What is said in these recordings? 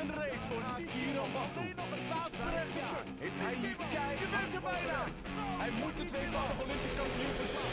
Een race voor Akiro Bambu. Alleen nog het laatste rechte stuk. Heeft hij hier kei? Je bent er bijna. Hij moet de tweevoudig Olympisch kampioen verslaan.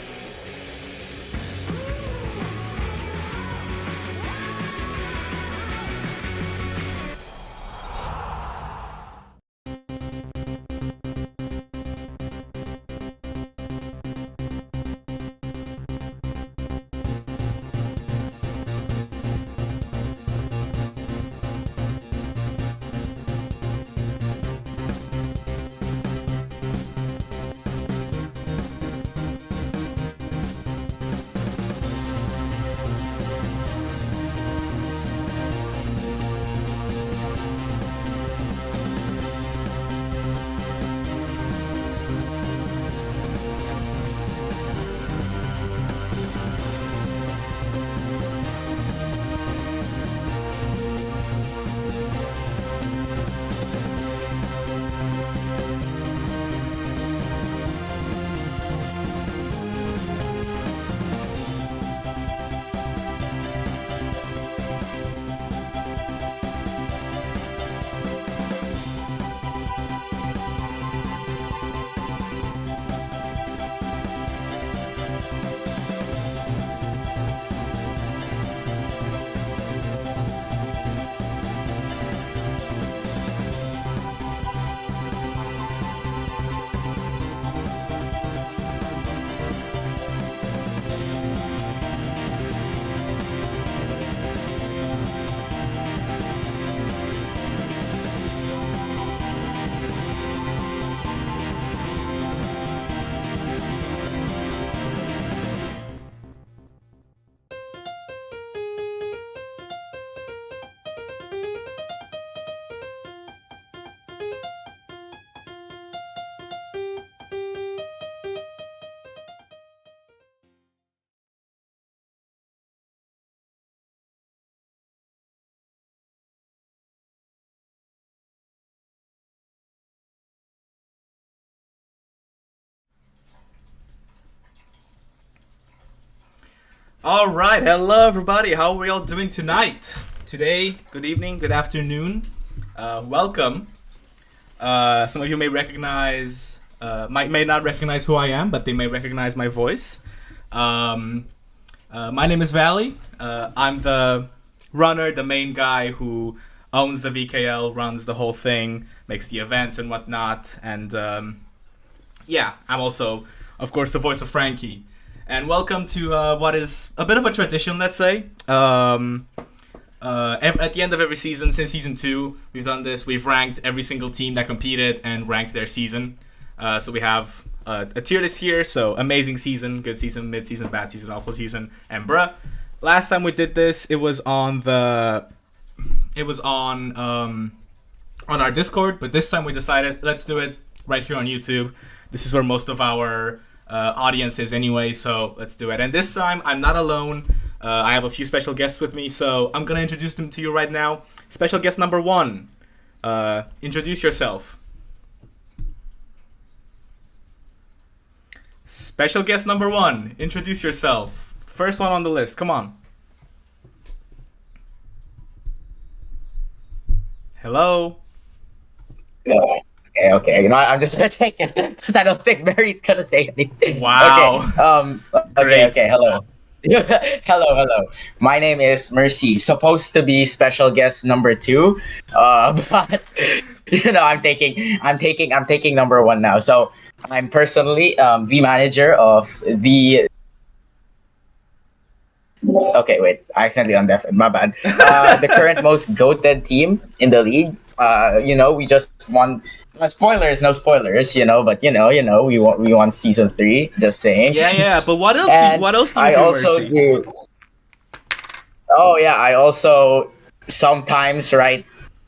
All right, hello everybody. How are we all doing tonight? Today, good evening, good afternoon. Welcome. Some of you may recognize, may not recognize who I am, but they may recognize my voice. My name is VALVIK. I'm the runner, the main guy who owns the VKL, runs the whole thing, makes the events and whatnot. And yeah, I'm also, of course, the voice of Frankie. And welcome to what is a bit of a tradition, let's say. At the end of every season, since season 2, we've done this. We've ranked every single team that competed and ranked their season. So we have a tier list here. So amazing season, good season, mid season, bad season, awful season, and bruh. Last time we did this, it was on our Discord, but this time we decided let's do it right here on YouTube. This is where most of our audience is anyway, so let's do it. And this time I'm not alone. I have a few special guests with me, so I'm gonna introduce them to you right now. Special guest number 1, introduce yourself. Special guest number 1, introduce yourself. First one on the list, come on. Hello. Okay. You know, I'm just gonna take it because I don't think Mary's gonna say anything. Wow. Okay. Hello. hello. My name is Mercy. Supposed to be special guest number 2, but you know, I'm taking number 1 now. So I'm personally the manager of the. Okay, wait. I accidentally undeafened. My bad. The current most goated team in the league. You know, we just won. Spoilers, no spoilers, you know. But you know, we won season 3. Just saying. Yeah. But what else? What else do you I do, also Mercy? do. Oh yeah, I also sometimes write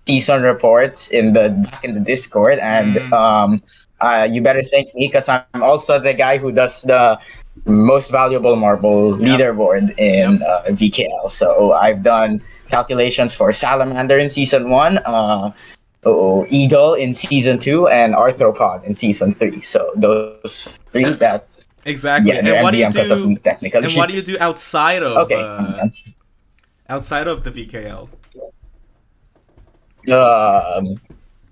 season reports back in the Discord, and you better thank me because I'm also the guy who does the most valuable marble leaderboard in VKL. So I've done calculations for Salamander in season 1. Eagle in season 2 and Arthropod in season 3. So those 3 that Exactly. yeah, And what do you because of do? technical And what do you do outside of Okay. outside of the VKL? Um,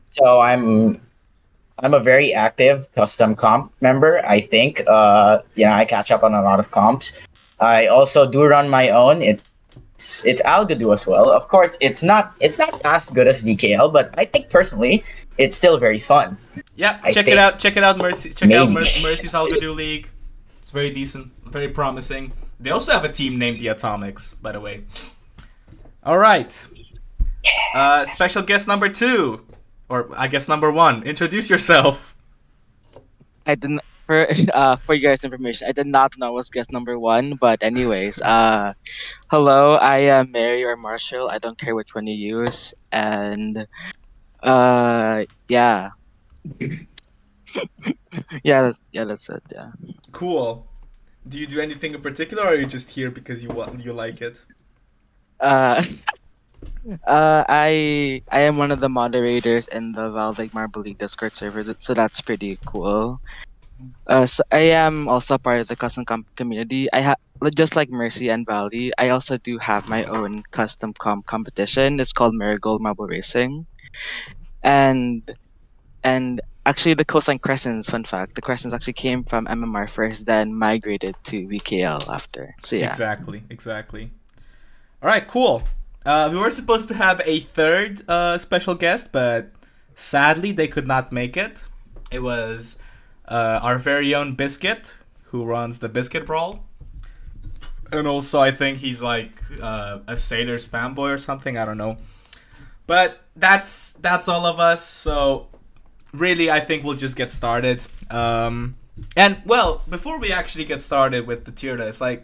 so I'm a very active custom comp member. I think I catch up on a lot of comps. I also do run my own. It's Algodo as well. Of course, it's not as good as VKL, but I think personally it's still very fun. Yeah, I check it think out. Check it out, Mercy. Check out maybe. Mercy's Algodo League. It's very decent, very promising. They also have a team named the Atomics, by the way. All right. Special guest number 2, or I guess number 1. Introduce yourself. I didn't for your guys' information. I did not know I was guest number 1, but anyways, hello. I am Mary or Marshall. I don't care which one you use, and yeah, yeah, that's it. Yeah. Cool. Do you do anything in particular, or are you just here because you like it? Uh, I am one of the moderators in the VALVIK Marble League Discord server, so that's pretty cool. So I am also part of the custom comp community. I have just like Mercy and Valley. I also do have my own custom comp competition. It's called Marigold Marble Racing, and actually the Coastline Crescents. Fun fact: the Crescents actually came from MMR first, then migrated to VKL after. So yeah. Exactly. All right, cool. We were supposed to have a third special guest, but sadly they could not make it. It was our very own Biscuit, who runs the Biscuit Brawl. And also I think he's like a Sailors fanboy or something, I don't know. But that's all of us, so really I think we'll just get started. And well, before we actually get started with the tier list, like,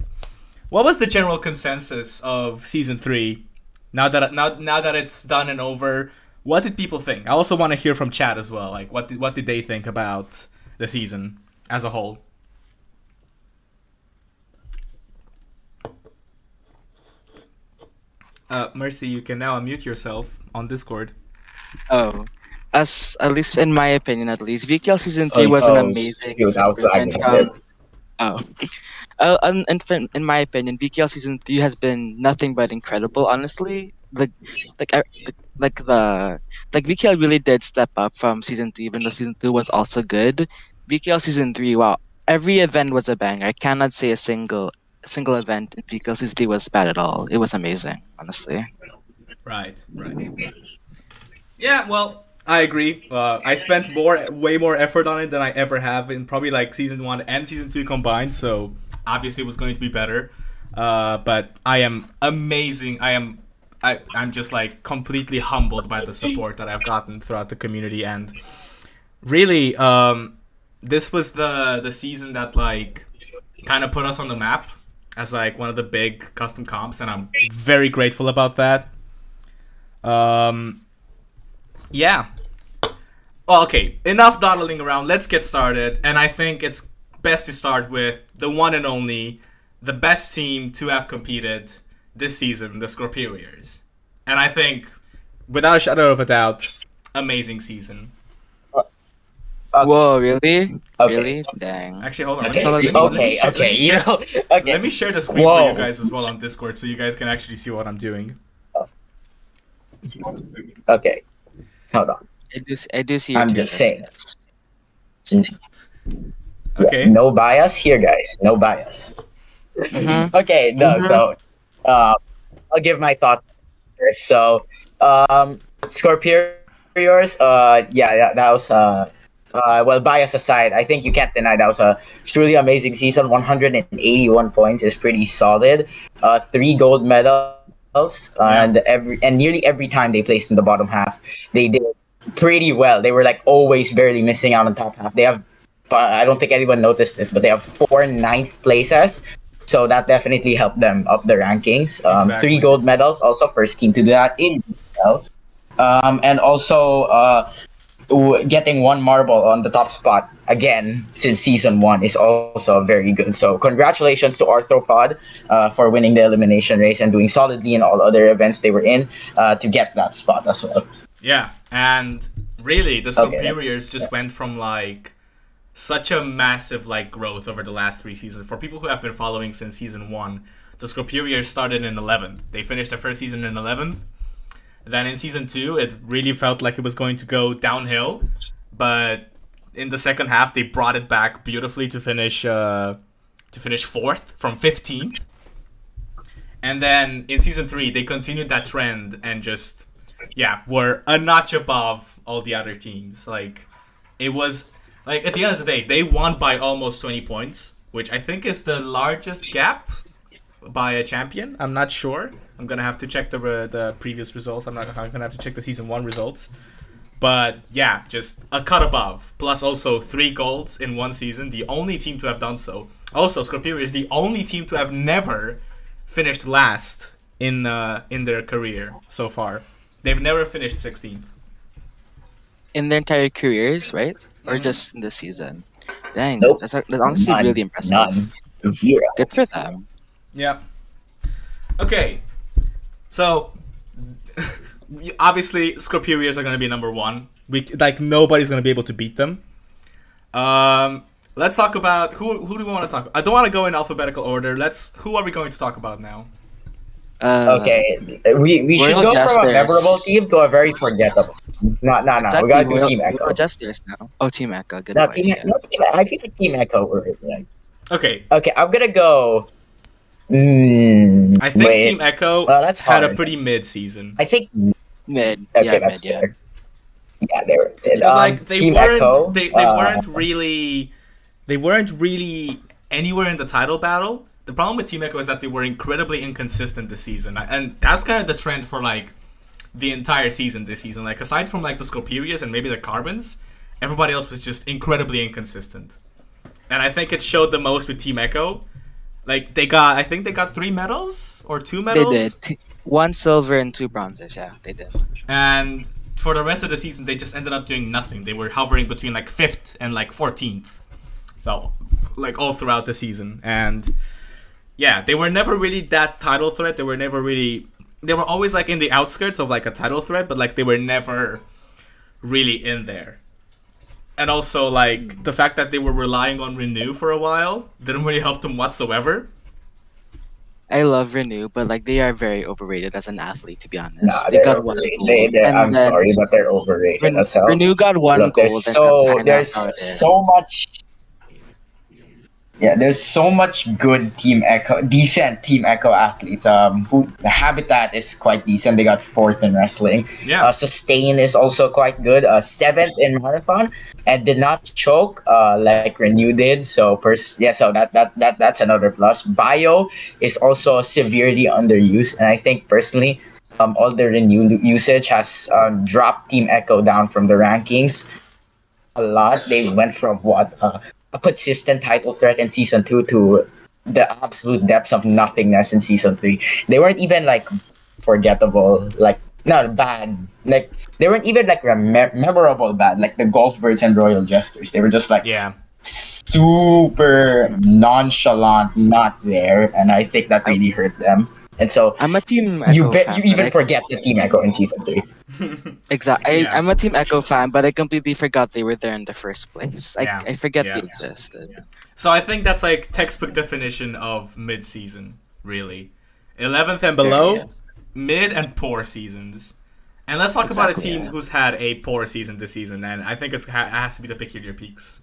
what was the general consensus of season 3? Now that it's done and over, what did people think? I also want to hear from chat as well. Like, what did they think about the season as a whole? Mercy, you can now unmute yourself on Discord. Oh, as at least in my opinion, VKL season 3 was an amazing He was outside. improvement from. Oh. In my opinion, VKL season 3 has been nothing but incredible. Honestly, VKL really did step up from season 2, even though season 2 was also good. VKL season 3, wow, every event was a banger. I cannot say a single event in VKL season 3 was bad at all. It was amazing, honestly. Right. Yeah, well, I agree. I spent way more effort on it than I ever have in probably like season 1 and season 2 combined, so obviously it was going to be better. But I am amazing. I'm just like completely humbled by the support that I've gotten throughout the community, and really, this was the season that like kind of put us on the map as like one of the big custom comps, and I'm very grateful about that. Yeah. Well, okay, enough dawdling around. Let's get started. And I think it's best to start with the one and only, the best team to have competed this season, the Scorperiors. And I think, without a shadow of a doubt, amazing season. Whoa, really? Okay. Really? Dang. Actually, hold on. Okay. Let me share the screen Whoa. for you guys as well on Discord, so you guys can actually see what I'm doing. Okay. Hold on. I do see. I'm just saying. Okay. No bias here, guys. No bias. Mhm. Okay, no. So, I'll give my thoughts first. So, Scorperiors. That was well, bias aside, I think you can't deny that was a truly amazing season. 181 points is pretty solid. 3 gold medals, and nearly every time they placed in the bottom half, they did pretty well. They were like always barely missing out on top half. They have, I don't think anyone noticed this, but they have 4 ninth places. So that definitely helped them up the rankings. Exactly. 3 gold medals, also first team to do that in BPL. And also getting 1 marble on the top spot again since season 1 is also very good. So congratulations to Arthropod for winning the elimination race and doing solidly in all other events they were in to get that spot as well. Yeah, and really, the Superiors just went from like such a massive like growth over the last 3 seasons. For people who have been following since season 1, the Superiors started in 11th. They finished their first season in 11th. Then in season 2, it really felt like it was going to go downhill, but in the second half, they brought it back beautifully to finish fourth from 15th. And then in season 3, they continued that trend and just were a notch above all the other teams. Like, it was like at the end of the day, they won by almost 20 points, which I think is the largest gap by a champion. I'm not sure. I'm gonna have to check the previous results. I'm gonna have to check the season 1 results. But yeah, just a cut above. Plus also 3 golds in one season. The only team to have done so. Also, Scorpio is the only team to have never finished last in their career so far. They've never finished 16th. In their entire careers, right? Or just in the season? Dang, Nope. that's honestly None. really impressive. None. 0. Good for them. Yeah. Okay. So obviously Scorpios are going to be number 1. Nobody's going to be able to beat them. Let's talk about who do we want to talk about? I don't want to go in alphabetical order. Who are we going to talk about now? Okay, we should Royal go from Jesters. a memorable team to a very forgettable. It's not. No. We gotta do Team Echo. Jesters now. Oh, Team Echo. Good No, point. Team. No, Team. I feel like Team Echo. Okay. Okay, I'm gonna go. I think wait. Team Echo Well, that's had a hard. pretty mid season. I think. Mid. Okay, Yeah, that's mid, yeah. fair. Yeah, they were. Because they Team weren't Echo, they weren't really anywhere in the title battle. The problem with Team Echo is that they were incredibly inconsistent this season, and that's kind of the trend for like the entire season this season. Like aside from like the Scorpios and maybe the Carbons, everybody else was just incredibly inconsistent. And I think it showed the most with Team Echo. Like I think they got 3 medals or 2 medals. They did. 1 silver and 2 bronzes. Yeah, they did. And for the rest of the season, they just ended up doing nothing. They were hovering between like 5th and like 14th. So, like all throughout the season. And yeah, they were never really that title threat. They were always like in the outskirts of like a title threat, but like they were never really in there. And also like the fact that they were relying on Renew for a while didn't really help them whatsoever. I love Renew, but like they are very overrated as an athlete, to be honest. Nah, They they're got 1 overrated. gold. I'm sorry, but they're overrated as hell. Renew got 1 Look, gold. there's so much. Yeah, there's so much decent Team Echo athletes. Who the Habitat is quite decent. They got 4th in wrestling. Yeah. Sustain is also quite good. 7th in marathon and did not choke like Renew did. So so that's another plus. Bio is also severely underused, and I think personally, all the Renew usage has dropped Team Echo down from the rankings a lot. They went from a consistent title threat in season 2 to the absolute depths of nothingness in season 3. They weren't even like forgettable, like not bad. Like they weren't even like memorable bad, like the Golfbirds and Royal Jesters. They were just like super nonchalant, not there, and I think that really hurt them. And so I'm a Team Echo fan, you even forget the Team Echo in season 3. Exactly. Yeah. I'm a Team Echo fan, but I completely forgot they were there in the first place. I forget they existed. So I think that's like textbook definition of mid-season, really. 11th and below, mid and poor seasons. And let's talk about a team who's had a poor season this season, and I think it has to be the Peculiar Peaks.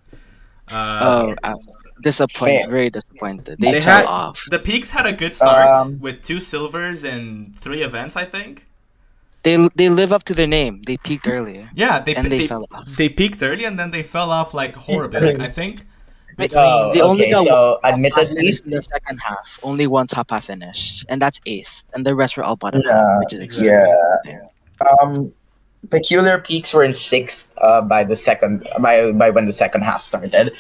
Disappointed. Very disappointed. They fell off. The Peaks had a good start with 2 silvers in 3 events, I think. They live up to their name. They peaked earlier. Yeah, they fell off. They peaked early and then they fell off like horribly. Like, I think They only got so one admittedly, finish in the second half. Only 1 top half finish, and that's 8th. And the rest were all bottom half, which is extremely unfair. Peculiar Peaks were in 6th by when the second half started.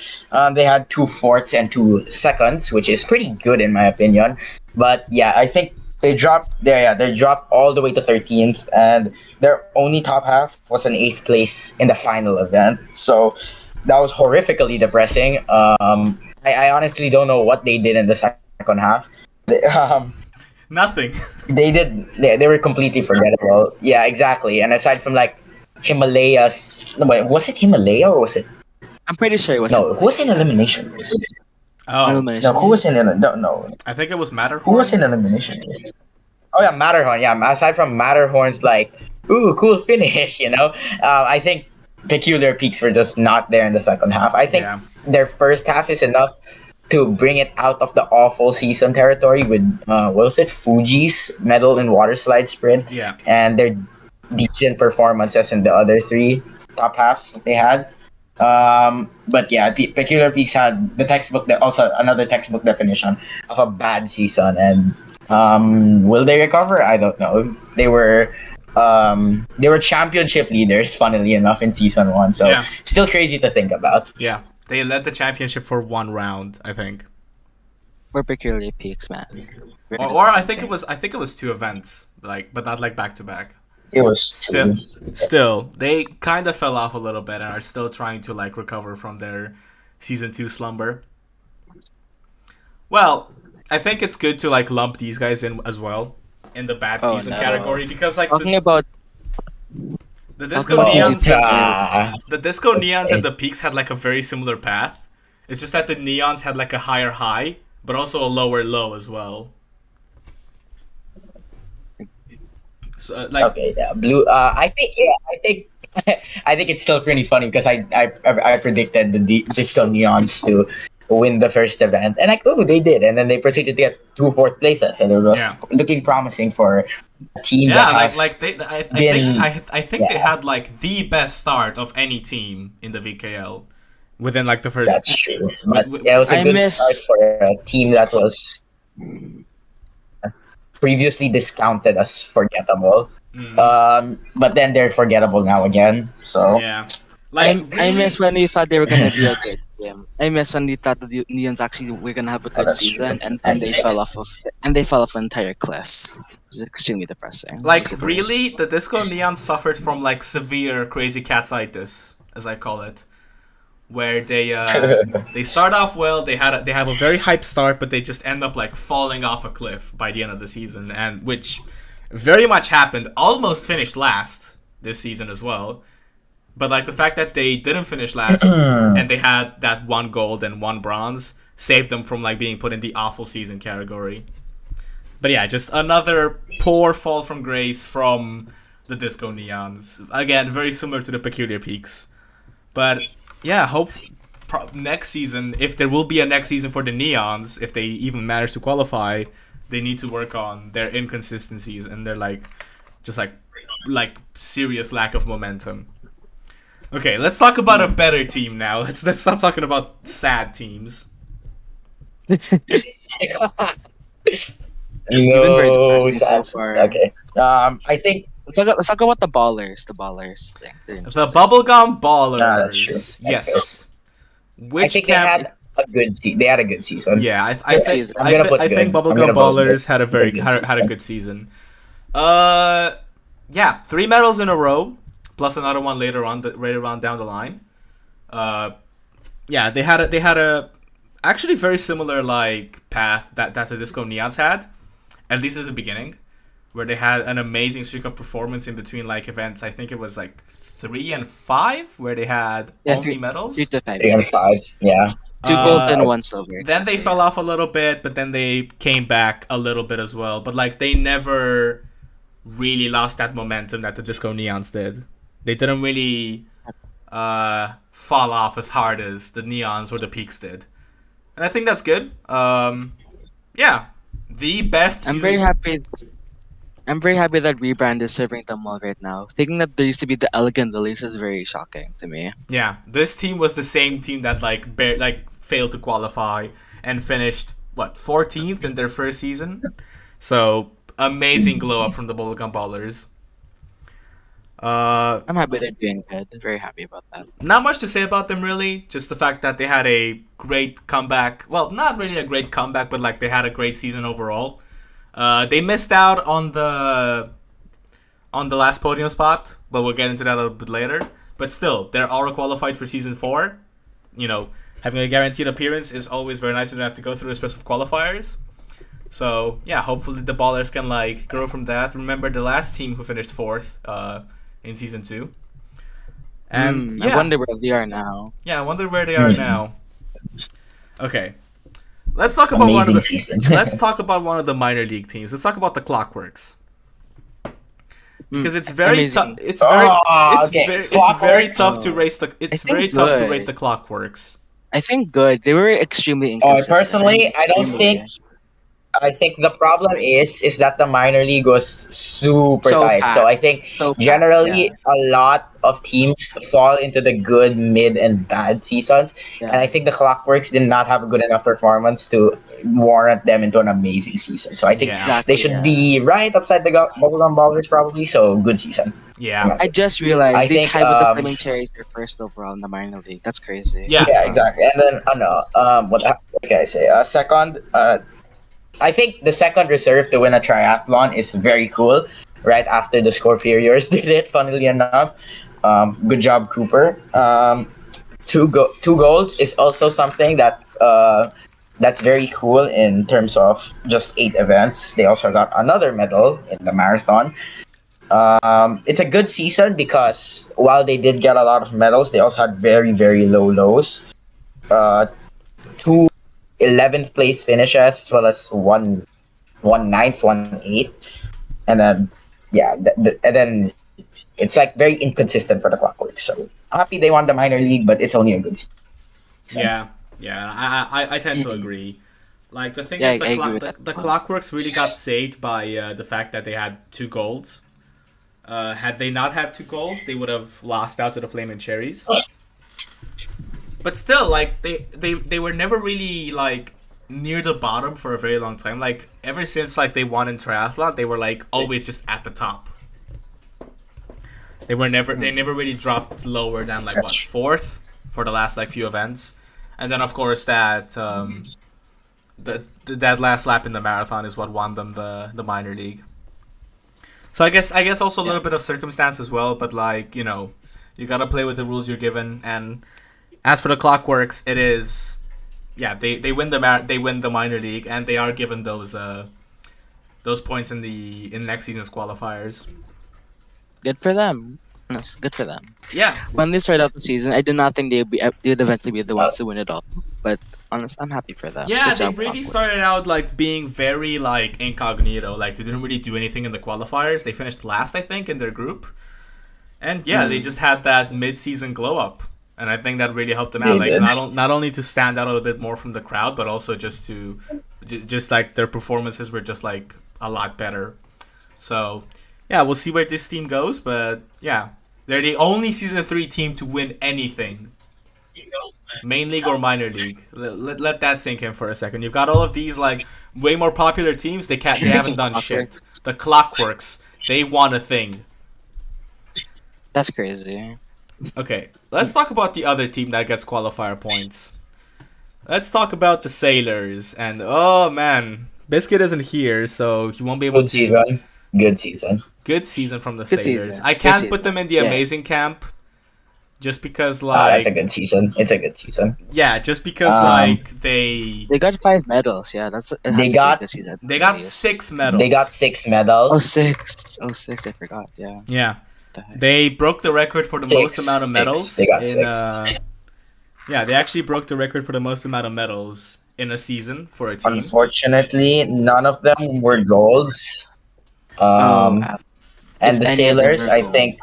They had 2 fourths and 2 seconds, which is pretty good in my opinion. But yeah, I think they dropped all the way to 13th, and their only top half was an 8th place in the final event. So that was horrifically depressing. I honestly don't know what they did in the second half. nothing. They were completely forgettable. Yeah, exactly. And aside from like Himalayas, no, wait, was it Himalaya or was it? I'm pretty sure it was. No, who was in elimination? Elimination. No, who was in no? I think it was Matterhorn. Who was in elimination? Oh yeah, Matterhorn. Yeah, aside from Matterhorn's like ooh, cool finish. I think Peculiar Peaks were just not there in the second half. I think Yeah. their first half is enough to bring it out of the awful season territory with what was it, Fuji's medal and water slide sprint, Yeah. and their decent performances in the other three top halves that they had. But yeah, Peculiar Peaks had the textbook, also another textbook definition of a bad season, and will they recover? I don't know. They were championship leaders, funnily enough, in season one. So Yeah. still crazy to think about. Yeah. They led the championship for one round, I think. We're peculiar peaks, man. Very Or I think disappointing. it was two events, but not like back to back. It was Still, they kind of fell off a little bit and are still trying to like recover from their season 2 slumber. Well, I think it's good to like lump these guys in as well in the bad Oh, season no. category because like Talking about the Disco talking about Neons Ah, the Disco Neons and the Peaks had like a very similar path. It's just that the Neons had like a higher high, but also a lower low as well. So like okay, yeah, blue. I think it's still pretty funny because I predicted the Disco Neons to win the first event, and like, oh, they did, and then they proceeded to get 2 fourth places, and it was Yeah. looking promising for a team yeah, that like has like they I been- think I think they yeah. had like the best start of any team in the VKL within like the first. That's true, but w- yeah, it was a I good miss- start for a team that was previously discounted as forgettable. But then they're forgettable now again. So Yeah, like I miss when we thought they were gonna be a good team. I miss when we thought the Neons actually were gonna have a good that's season, true. and they fell off an entire cliff. It was extremely depressing. Like It was the really, worst. the Disco Neon suffered from like severe crazy catsitis, as I call it, where they start off well. They have a very hype start, but they just end up like falling off a cliff by the end of the season, and which very much happened. Almost finished last this season as well, but like the fact that they didn't finish last and they had that 1 gold and 1 bronze saved them from like being put in the awful season category. But yeah, just another poor fall from grace from the Disco Neons. Again, very similar to the Peculiar Peaks. But yeah, hope next season, if there will be a next season for the Neons, if they even manage to qualify, they need to work on their inconsistencies and their like serious lack of momentum. Okay, let's talk about a better team now. Let's stop talking about sad teams. been very no, depressing so sad. far. Okay. I think Let's talk about the ballers. The ballers thing. They're The interesting. Bubblegum Ballers. Yeah, that's true. That's Yes. I Which think they had a good they had a good season. Yeah, Good season. I'm gonna put I think good. I'm Bubblegum gonna put Ballers good. had a It's a very good had a good season. Yeah, 3 medals in a row, plus another one later on down the line. Yeah, they had a actually very similar like path that the Disco Neons had, at least at the beginning, where they had an amazing streak of performance in between like events. I think it was like 3 and 5 where they had Yeah, only 3 medals. 3 to 5. 3 and 5. Yeah. 2 gold and 1 silver. Then they fell off a little bit, but then they came back a little bit as well. But like they never really lost that momentum that the Disco Neons did. They didn't really fall off as hard as the Neons or the Peaks did, and I think that's good. Yeah, the best. I'm very happy. I'm very happy that Rebrand is serving them well right now. Thinking that there used to be the Elegant Lilies is very shocking to me. Yeah, this team was the same team that like failed to qualify and finished 14th in their first season. So amazing glow up from the Bubblegum Ballers. I'm happy they're doing good. Very happy about that. Not much to say about them really. Just the fact that they had a great comeback. Well, not really a great comeback, but like they had a great season overall. They missed out on the last podium spot, but we'll get into that a little bit later. But still, they're already qualified for season 4. You know, having a guaranteed appearance is always very nice. You don't have to go through a stress of qualifiers. So yeah, hopefully the Ballers can like grow from that. Remember the last team who finished 4th in season 2. And yeah, I wonder where they are now. yeah, I wonder where they are now. Okay. Let's talk about Amazing one of the season. let's talk about one of the minor league teams. Let's talk about the Clockworks. because it's very tough. Amazing. Okay. It's very Clockworks. tough to race the. It's think very tough to good. rate the Clockworks. I think good. They were extremely Oh, inconsistent. personally, I don't Extremely. think. I think the problem is that the minor league was super So tight. So packed. I think So packed, generally yeah. a lot of teams fall into the good, mid, and bad seasons, and I Yeah. think the Clockworks did not have a good enough performance to warrant them into an amazing season. So I think Yeah. they Exactly. should Yeah. be right upside the bubblegum ballers probably. So good season. Yeah. I just realized I they think tied with the Flaming Cherries for first overall in the minor league. That's crazy. Yeah. yeah, exactly. And then what can I say? Second, I think the second reserve to win a triathlon is very cool. Right after the Scorpions did it, funnily enough. Good job, Cooper. Two golds is also something that's very cool in terms of just 8 events. They also got another medal in the marathon. It's a good season because while they did get a lot of medals, they also had very, very low lows. Two 11th place finishes as well as one ninth, 1/8, and then yeah, and then it's like very inconsistent for the Clockwork. So I'm happy they won the minor league, but it's only a good season. Yeah. Yeah. I tend to Mhm. agree. Like the thing Yeah, is, I agree with that. the Clockworks really got saved by the fact that they had 2 golds. Had they not had 2 golds, they would have lost out to the Flaming Cherries. But still, like they were never really like near the bottom for a very long time. Like ever since like they won in triathlon, they were like always just at the top. They never really dropped lower than like what, fourth for the last like few events. And then of course that that last lap in the marathon is what won them the minor league. So I guess also a little bit of circumstance as well, but like, you know, you gotta play with the rules you're given. And as for the Clockworks, it is, yeah, they win the minor league, and they are given those points in next season's qualifiers. Good for them. Yes, good for them. Yeah, When they started out the season, I did not think they'd eventually be the ones to win it all. But honest, I'm happy for them. yeah, Good they job, really Clockwork. started out like being very like incognito. Like they didn't really do anything in the qualifiers. They finished last, I think, in their group, and yeah, they just had that mid-season glow up. And I think that really helped them out. They Like did. not only to stand out a little bit more from the crowd, but also just to just like their performances were just like a lot better. So yeah, we'll see where this team goes. But yeah, they're the only season 3 team to win anything, main league or minor league. Let that sink in for a second. You've got all of these like way more popular teams. They haven't done shit. The Clockworks, they won a thing. That's crazy. Okay, let's talk about the other team that gets qualifier points. Let's talk about the Sailors. And oh man, Biscuit isn't here, so he won't be able Good to. season. Good season. Good season from the Good Sailors. season. I Good can't season. put them in the Yeah. amazing camp, just because That's a like good season. It's a good season. yeah, just because like they They got 5 medals. Yeah, that's. It has They to be got- a good season. they got Yes. 6 medals. They got 6 medals. Oh, 6. Oh, 6. I forgot. Yeah. Yeah, The heck? they broke the record for the most amount of Six. medals. They got in, 6. Yeah, they actually broke the record for the most amount of medals in a season for a team. Unfortunately, none of them were golds. Oh, And if the any of them Sailors, were I gold, think,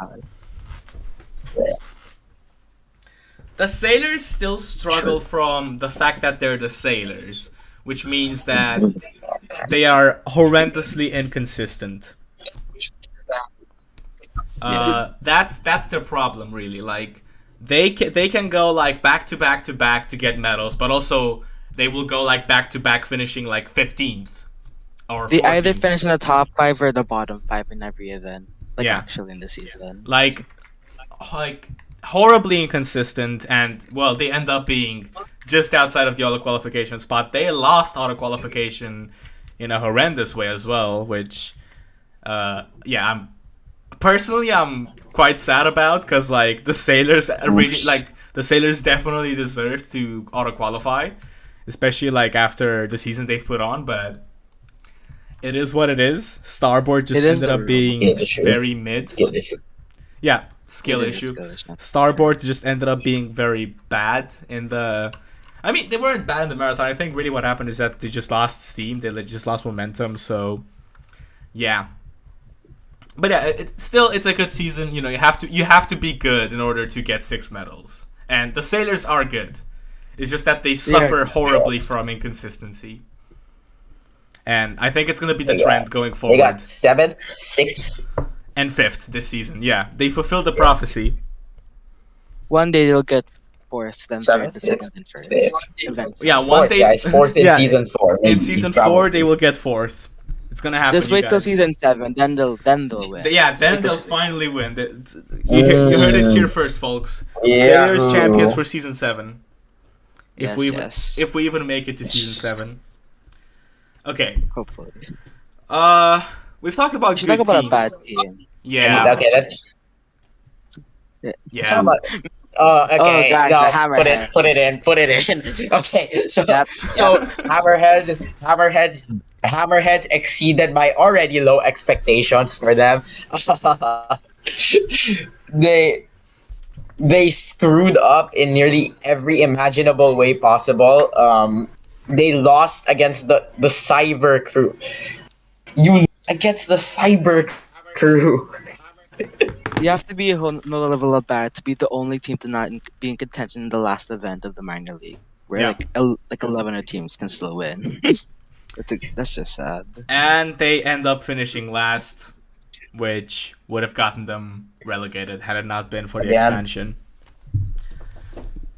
The Sailors still struggle from the fact that they're the Sailors, which means that they are horrendously inconsistent. That's their problem, really. Like they can go like back to back to back to get medals, but also they will go like back to back, finishing like 15th or 14th. they either finish in the top 5 or the bottom 5 in every event. Like Yeah. actually in the season. like horribly inconsistent, and well, they end up being just outside of the auto qualification spot. They lost auto qualification in a horrendous way as well, which yeah, I'm quite sad about, because like the Sailors really like the Sailors definitely deserved to auto qualify, especially like after the season they've put on. But it is what it is. Starboard just It is ended the up rule. being Yeah, issue. very mid. skill issue. Yeah, skill It is issue. skill issue. Starboard just ended up being very bad in the. I mean, they weren't bad in the marathon. I think really what happened is that they just lost steam. They just lost momentum. So, yeah. But yeah, it's a good season. You know, you have to be good in order to get 6 medals. And the Sailors are good. It's just that they suffer horribly from inconsistency. And I think it's going to be the trend going forward. They got 7, 6, and 5th this season. Yeah, they fulfilled the prophecy. One day they'll get 4th, then 7, 3rd, the 6, 2nd, and 1st. 5th. Eventually. Yeah, one day. Guys, 4th in yeah, season 4. In maybe, season probably. 4, they will get 4th. It's gonna happen. Just wait you till guys. season 7, then they'll win. Yeah, then they'll finally win. You heard it here first, folks. Yeah. Sailors champions for season 7. If Yes, if we even make it to season 7. Okay. Hopefully. We've talked about We should good talk about teams. a bad team. Yeah. Okay, let's Yeah. talk about. Oh, okay. guys, no, the Hammerheads. put it in. Okay, so Yep. so Hammerheads exceeded my already low expectations for them. They screwed up in nearly every imaginable way possible. They lost against the Cyber Crew. You lost against the Cyber Crew. You have to be a whole another level of bad to be the only team to not be in contention in the last event of the minor league, where Yeah. like 11 teams can still win. That's just sad. And they end up finishing last, which would have gotten them relegated had it not been for the Yeah. expansion.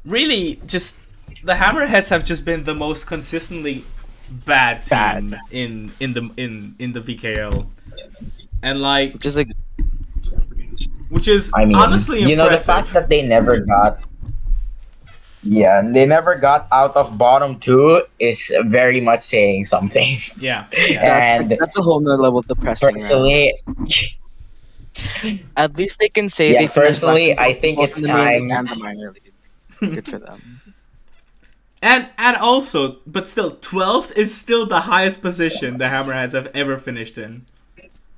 Really, just the Hammerheads have just been the most consistently bad team in the VKL, and like, which is I mean, honestly you know, the impressive. fact that they never got, they never got out of bottom 2 is very much saying something. Yeah. And That's a whole nother level of depressing. personally, At least they can say Yeah, they finished last personally, in I both- think both it's in the main league time- and the minor league. Good for them. And also, but still, 12th is still the highest position the Hammerheads have ever finished in.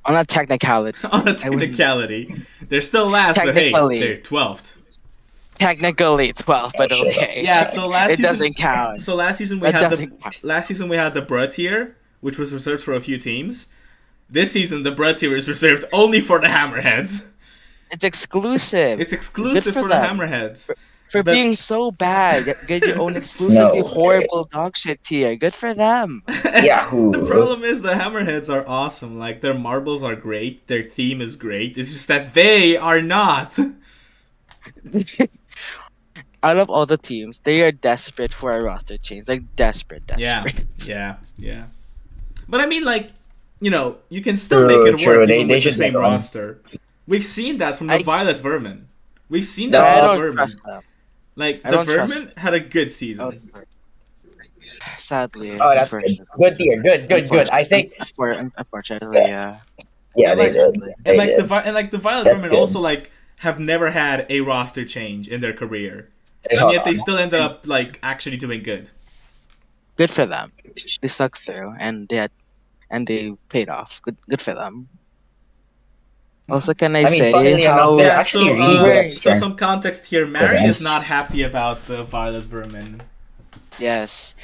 On a technicality. On a technicality. They're still last, but hey, Technically. they're 12th. Technically 12, but shut up. okay. Yeah, so last it season doesn't count. So last season we That had doesn't count. the Bruh tier, which was reserved for a few teams. This season the Bruh tier is reserved only for the Hammerheads. It's exclusive. It's exclusive Good for for the them. Hammerheads. For But- being so bad, get your own exclusively No. horrible dog shit tier. Good for them. Yahoo. The problem is the Hammerheads are awesome. Like, their marbles are great, their theme is great. It's just that they are not. Out of all the teams, they are desperate for a roster change. Like desperate. Yeah. But I mean, like, you know, you can still make it True. work They even with the should same get on. roster. We've seen that from the I- Violet Vermin. We've seen No, that I from the don't Vermin. trust them. Like, I the don't trust Vermin had a good season. Sadly. Oh, that's good. unfortunately. Good tier. Good. I think. Unfortunately, yeah. Yeah, And they like- did. And They like did. the Violet That's Vermin good. also like have never had a roster change in their career. Hey, And hold yet they on. still ended up like actually doing good. Good for them. They stuck through and they paid off. Good for them. Also, can I, I mean, say funnily enough, how they're Yeah, actually so, really good at so strength. some context here. Mary is Presents. not happy about the Violet Vermin. yes,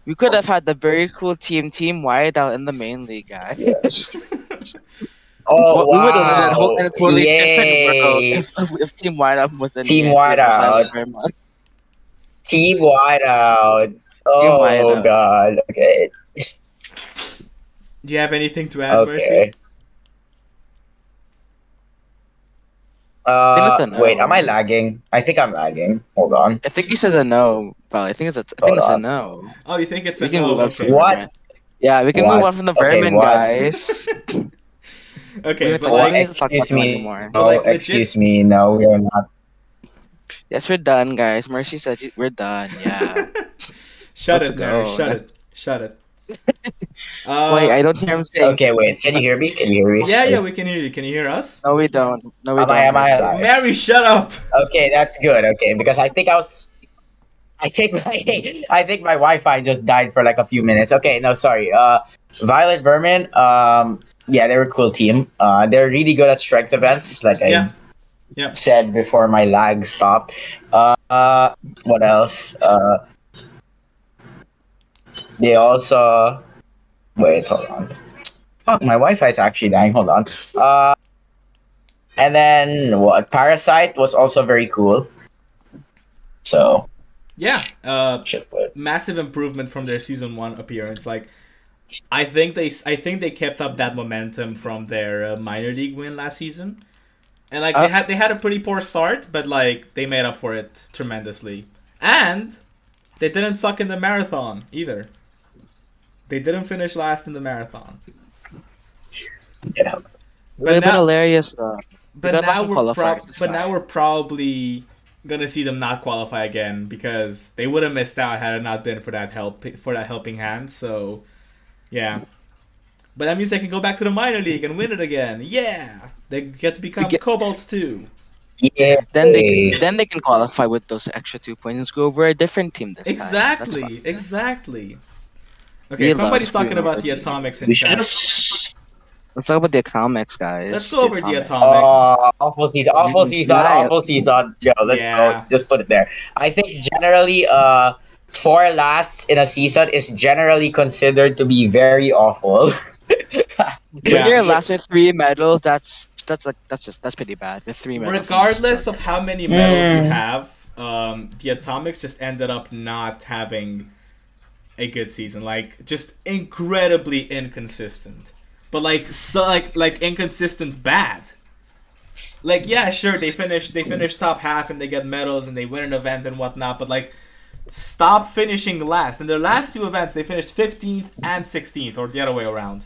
we could have had the very cool team Whiteout in the main league, guys. Oh, We would have lived wow. in a totally different world Yay. if Team Whiteout was in Team here, Whiteout. Team Whiteout. Oh, Whiteout. God. Okay. Do you have anything to add, Mercy? Okay. think it's a no. Wait, am I lagging? I think I'm lagging. Hold on. I think he says a no, but I think it's a no. Oh, you think it's We a can no? move on Okay. from What? Vermin. Yeah, we can What? move on from the Okay, Vermin, what? guys. Okay, We but don't like, need to talk Excuse about them me. anymore. No, like, legit- excuse me. No, we're not. Yes, we're done, guys. Mercy said we're done. Yeah. shut Let's it, Mary. go. Shut it. Wait, I don't hear him saying. Okay, wait. Can you hear me? Can you hear me? Yeah, we can hear you. Can you hear us? No, we don't. No, we Am don't. I Mercy. alive? Mary, shut up. Okay, that's good. Okay, because I think I think my Wi-Fi just died for like a few minutes. Okay, no, sorry. Violet Vermin. Yeah, they're a cool team. They're really good at strength events, like Yeah. I said before my lag stopped. What else? They also. Wait, hold on. Fuck, my Wi-Fi is actually dying. Hold on. And then what? Parasite was also very cool. So Yeah, shit, but massive improvement from their season 1 appearance. Like, I think they kept up that momentum from their minor league win last season, and like they had a pretty poor start, but like they made up for it tremendously, and they didn't suck in the marathon either. They didn't finish last in the marathon. yeah. Would have been now- hilarious. But got now lots of we're qualifiers, it's but now fine. we're probably gonna see them not qualify again because they would have missed out had it not been for that helping hand. So, yeah. But that means they can go back to the minor league and win it again. Yeah, they get to become Cobalts too. Yeah. Then they can qualify with those extra 2 points and go over a different team this time. That's fine. Exactly. Okay, We somebody's love talking about the screwing over Atomics in We should chat. just. Let's talk about the Atomics, guys. Let's go over the Atomics. Atomics. Awful season, awful season, Right. awful season. Yo, let's Yeah. go. Just put it there. I think generally, 4 lasts in a season is generally considered to be very awful. When Yeah. you're last with 3 medals, that's pretty bad. With 3 medals, Regardless of how many medals you Mm. have, the Atomics just ended up not having a good season. Like, just incredibly inconsistent. But like inconsistent bad. Like, yeah, sure, they finish top half and they get medals and they win an event and whatnot, but like, stop finishing last. In their last 2 events, they finished 15th and 16th, or the other way around.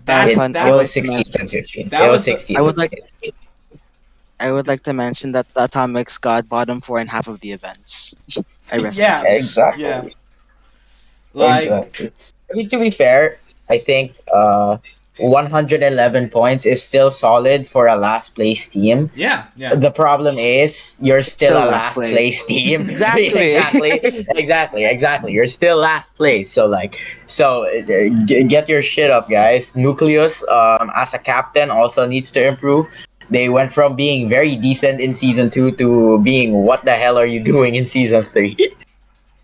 It, fun. it was 16th and 15th. That It was was the- 16th. I would like- I would like to mention that the Atomics got bottom 4 in half of the events. I rest my Yeah. case. Exactly. Yeah. Like, Exactly. I mean, to be fair, I think 111 points is still solid for a last place team. yeah. The problem is you're still a last place team. Exactly. exactly. You're still last place. So get your shit up, guys. Nucleus, as a captain, also needs to improve. They went from being very decent in season 2 to being what the hell are you doing in season 3?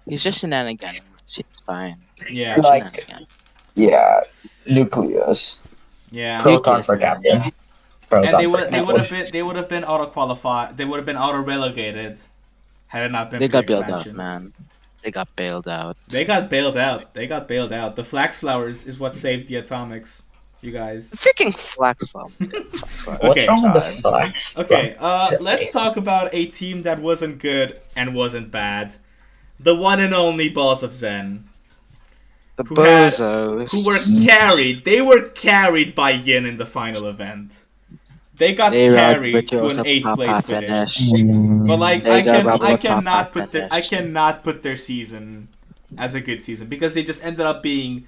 He's just shenanigans. It's fine. Yeah. Like- Shenanigans. Yeah, Nucleus. Yeah. Proton for captain. Proton And they for would captain. have been auto qualified. They would have been auto relegated had it not been They for the got bailed out, expansion. man. They got bailed out. They got bailed out. The Flax Flowers is what saved the Atomics. You guys. Freaking flax bomb. What's Okay. wrong with the flags? Okay, Shit, let's man. talk about a team that wasn't good and wasn't bad. The one and only Balls of Zen, The Who had- bozos. who were carried. They were carried by Yin in the final event. They got They got carried to virtuoso an 8th place Papa finish. finish. But like, They got I Bravo cannot top put their, I finish. cannot put their season as a good season because they just ended up being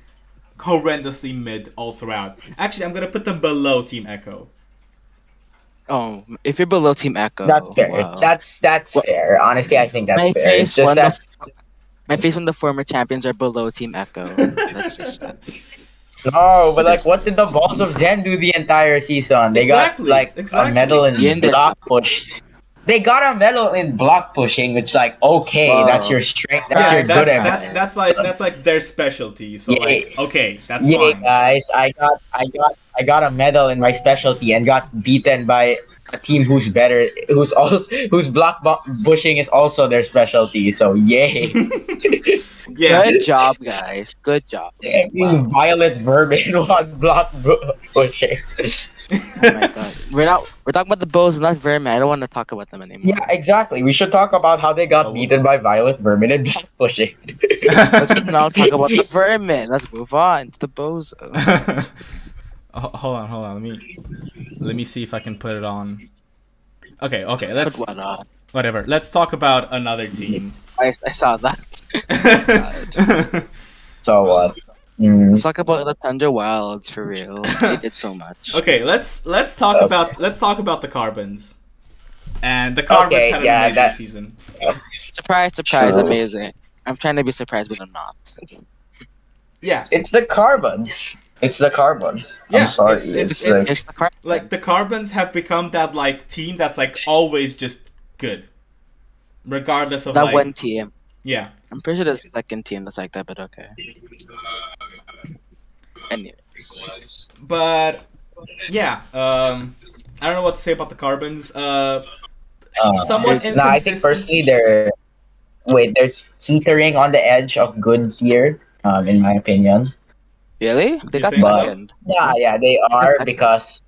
horrendously mid all throughout. Actually, I'm gonna put them below Team Echo. Oh, if you're below Team Echo, That's fair. wow. That's fair. Honestly, I think that's my fair. face It's just when that my face when the former champions are below Team Echo. That's just that. no, but like, what did the Balls of Zen do the entire season? They Exactly, got like exactly. a medal in Yin did block something. push. They got a medal in block pushing, which like okay, Wow. that's your strength. That's Yeah, your good at. that's like their specialty. So Yeah. like, okay, that's Yeah, fine. guys, I got a medal in my specialty and got beaten by a team who's better, whose block pushing is also their specialty. So yay! Yeah, Good job, guys. Good job. Wow. Violet Vermin on block pushing. Oh my god. We're talking about the Bows, not Vermin. I don't want to talk about them anymore. Yeah, exactly. We should talk about how they got Oh, beaten by Violet Vermin and block pushing. Let's now talk about the Vermin. Let's move on to the Bozos. Hold on. Let me see if I can put it on. Okay. Let's Put what on? whatever. Let's talk about another team. I saw that. So what? Let's talk about the Thunder Wilds for real. They did so much. Okay, let's talk about the Carbons. And the Carbons Okay, had an yeah, amazing that- season. Surprise, Sure. amazing. I'm trying to be surprised, but I'm not. Yeah, It's the Carbons. It's the Carbons. Yeah, I'm sorry. it's- It's, It's the car. like the Carbons have become that like team that's like always just good, regardless of That like one team. yeah. I'm pretty sure there's a second team that's like that, but okay. Anyways. But yeah, I don't know what to say about the Carbons. Somewhat No, I think inconsistent. personally they're teetering on the edge of good here, in my opinion. Really? They You got think so? second. Yeah, they are because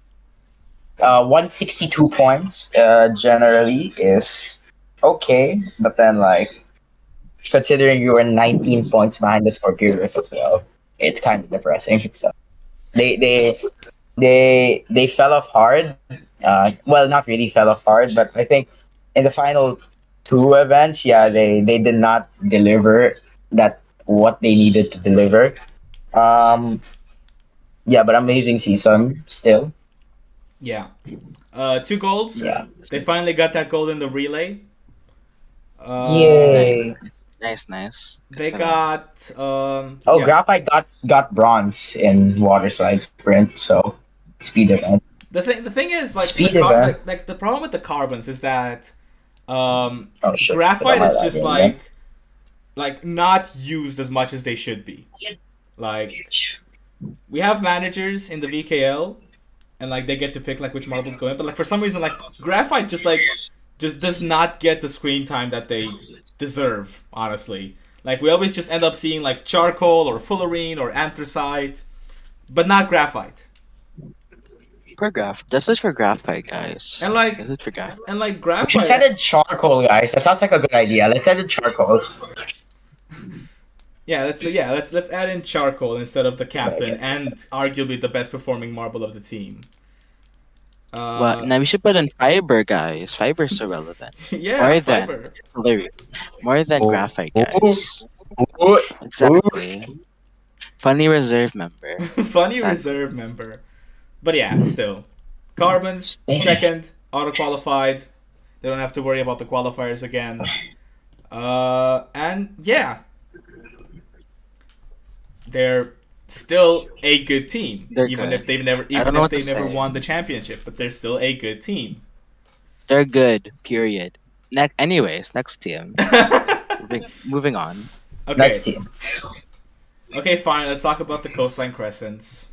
162 points generally is okay, but then like considering you were 19 points behind the Scorpions as well, it's kind of depressing. So they they they fell off hard. Well, not really fell off hard, but I think in the final two events, yeah, they did not deliver that what they needed to deliver. Um, yeah, but amazing season still. Yeah. 2 golds. Yeah. They finally got that gold in the relay. Yay! Nice. Good They for them. got Oh, yeah. Graphite got bronze in water slide sprint, so speed event. The thing is like Speed event. like the problem with the Carbons is that um Oh shit! Graphite is Am I just lagging again? like not used as much as they should be. Like we have managers in the VKL and like they get to pick like which marbles go in, but like for some reason like Graphite just does not get the screen time that they deserve, honestly. Like we always just end up seeing like charcoal or fullerene or anthracite, but not graphite. This is for graphite, guys. And like This is for graphite. and like We should graphite edit charcoal, guys. That sounds like a good idea. Let's edit charcoal. let's add in charcoal instead of the captain Okay. and arguably the best performing marble of the team. Well, now we should put in fiber, guys. Fiber is so relevant. Yeah, More than fiber. Hilarious. More than Oh. graphite, guys. Ooh. Exactly. Funny reserve member. Funny reserve member. But yeah, still. Carbons, second, auto qualified. They don't have to worry about the qualifiers again. And yeah. They're still a good team. They're even good. if they've never I don't even know if what they to never say. won the championship, but they're still a good team. They're good. Period. Anyways, next team. Moving on. Okay. Next team. Okay, fine, let's talk about the Coastline Crescents.